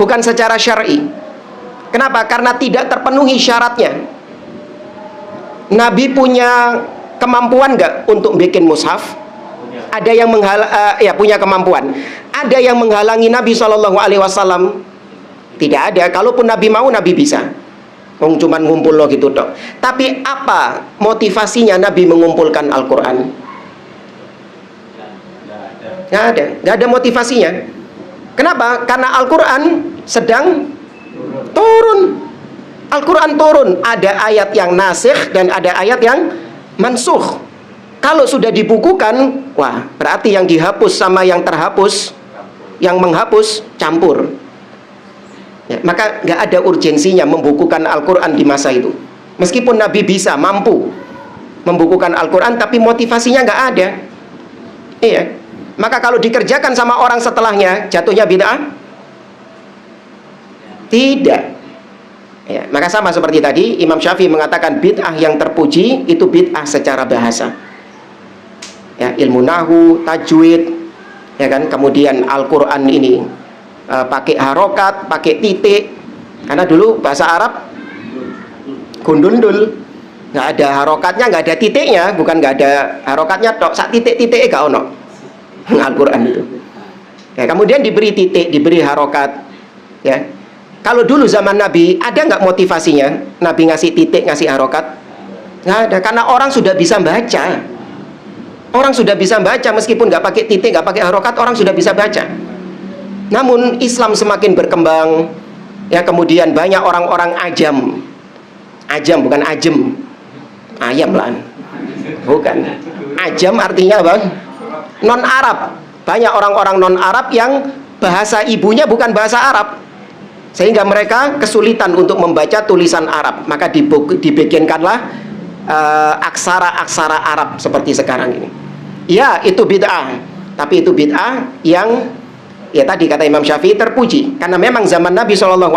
bukan secara syar'i. Kenapa? Karena tidak terpenuhi syaratnya. Nabi punya kemampuan nggak untuk bikin mushaf? Ada yang punya kemampuan. Ada yang menghalangi Nabi SAW? Tidak ada. Kalaupun Nabi mau, Nabi bisa. Cuman ngumpul lo gitu dok. Tapi apa motivasinya Nabi mengumpulkan Al-Quran? Nggak ada motivasinya. Kenapa? Karena Al-Quran sedang turun. Al-Quran turun. Ada ayat yang nasikh dan ada ayat yang mansukh. Kalau sudah dibukukan, wah, berarti yang dihapus sama yang terhapus, yang menghapus campur. Ya, maka nggak ada urgensinya membukukan Al-Quran di masa itu. Meskipun Nabi bisa, mampu membukukan Al-Quran, tapi motivasinya nggak ada. Iya. Maka kalau dikerjakan sama orang setelahnya, jatuhnya bid'ah? Tidak. Ya, maka sama seperti tadi, Imam Syafi'i mengatakan bid'ah yang terpuji itu bid'ah secara bahasa. Ya, ilmu nahu, tajwid, ya kan, kemudian Al-Quran ini pakai harokat, pakai titik. Karena dulu bahasa Arab gundul-dul, nggak ada harokatnya, nggak ada titiknya. Bukan nggak ada harokatnya tok, sak titik-titiknya gak ono. Al-Quran itu. Ya, kemudian diberi titik, diberi harokat. Ya, kalau dulu zaman Nabi ada nggak motivasinya? Nabi ngasih titik, ngasih harokat? Nggak ada, karena orang sudah bisa baca. Orang sudah bisa baca meskipun nggak pakai titik, nggak pakai harokat, orang sudah bisa baca. Namun Islam semakin berkembang, ya, kemudian banyak orang-orang ajam, bukan ajem, ayam lah, bukan. Ajam artinya apa? Non Arab. Banyak orang-orang non Arab yang bahasa ibunya bukan bahasa Arab, sehingga mereka kesulitan untuk membaca tulisan Arab. Maka dibikinkanlah aksara-aksara Arab seperti sekarang ini. Ya, itu bid'ah, tapi itu bid'ah yang, ya tadi kata Imam Syafi'i, terpuji. Karena memang zaman Nabi SAW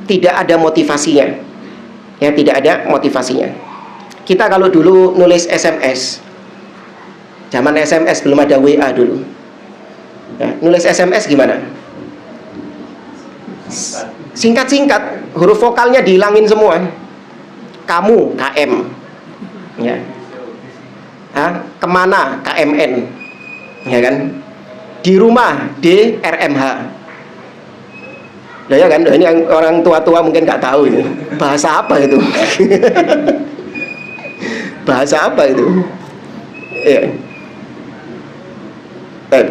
tidak ada motivasinya. Ya, tidak ada motivasinya. Kita kalau dulu nulis SMS, zaman SMS belum ada WA dulu. Ya, nulis SMS gimana? Singkat-singkat, huruf vokalnya dihilangin semua. Kamu, KM. Ya. Kemana? KMN. Ya kan? Di rumah, DRMH. Ya kan? Ini yang orang tua-tua mungkin nggak tahu ini. Bahasa apa itu? Bahasa apa itu? Ya.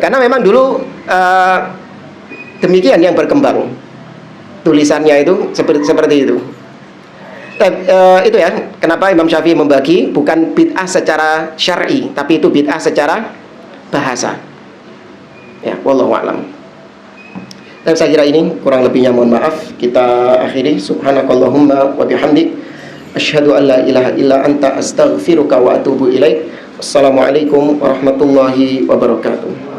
Karena memang dulu demikian yang berkembang. tulisannya itu seperti itu. Itu ya, kenapa Imam Syafi'i membagi bukan bid'ah secara syar'i, tapi itu bid'ah secara bahasa. Ya, wallahu a'lam. Dan saya kira ini kurang lebihnya mohon maaf. Kita akhiri. Subhanakallahumma wa bihamdik, asyhadu an la ilaha illa anta astaghfiruka wa atubu ilaik. Wassalamualaikum warahmatullahi wabarakatuh.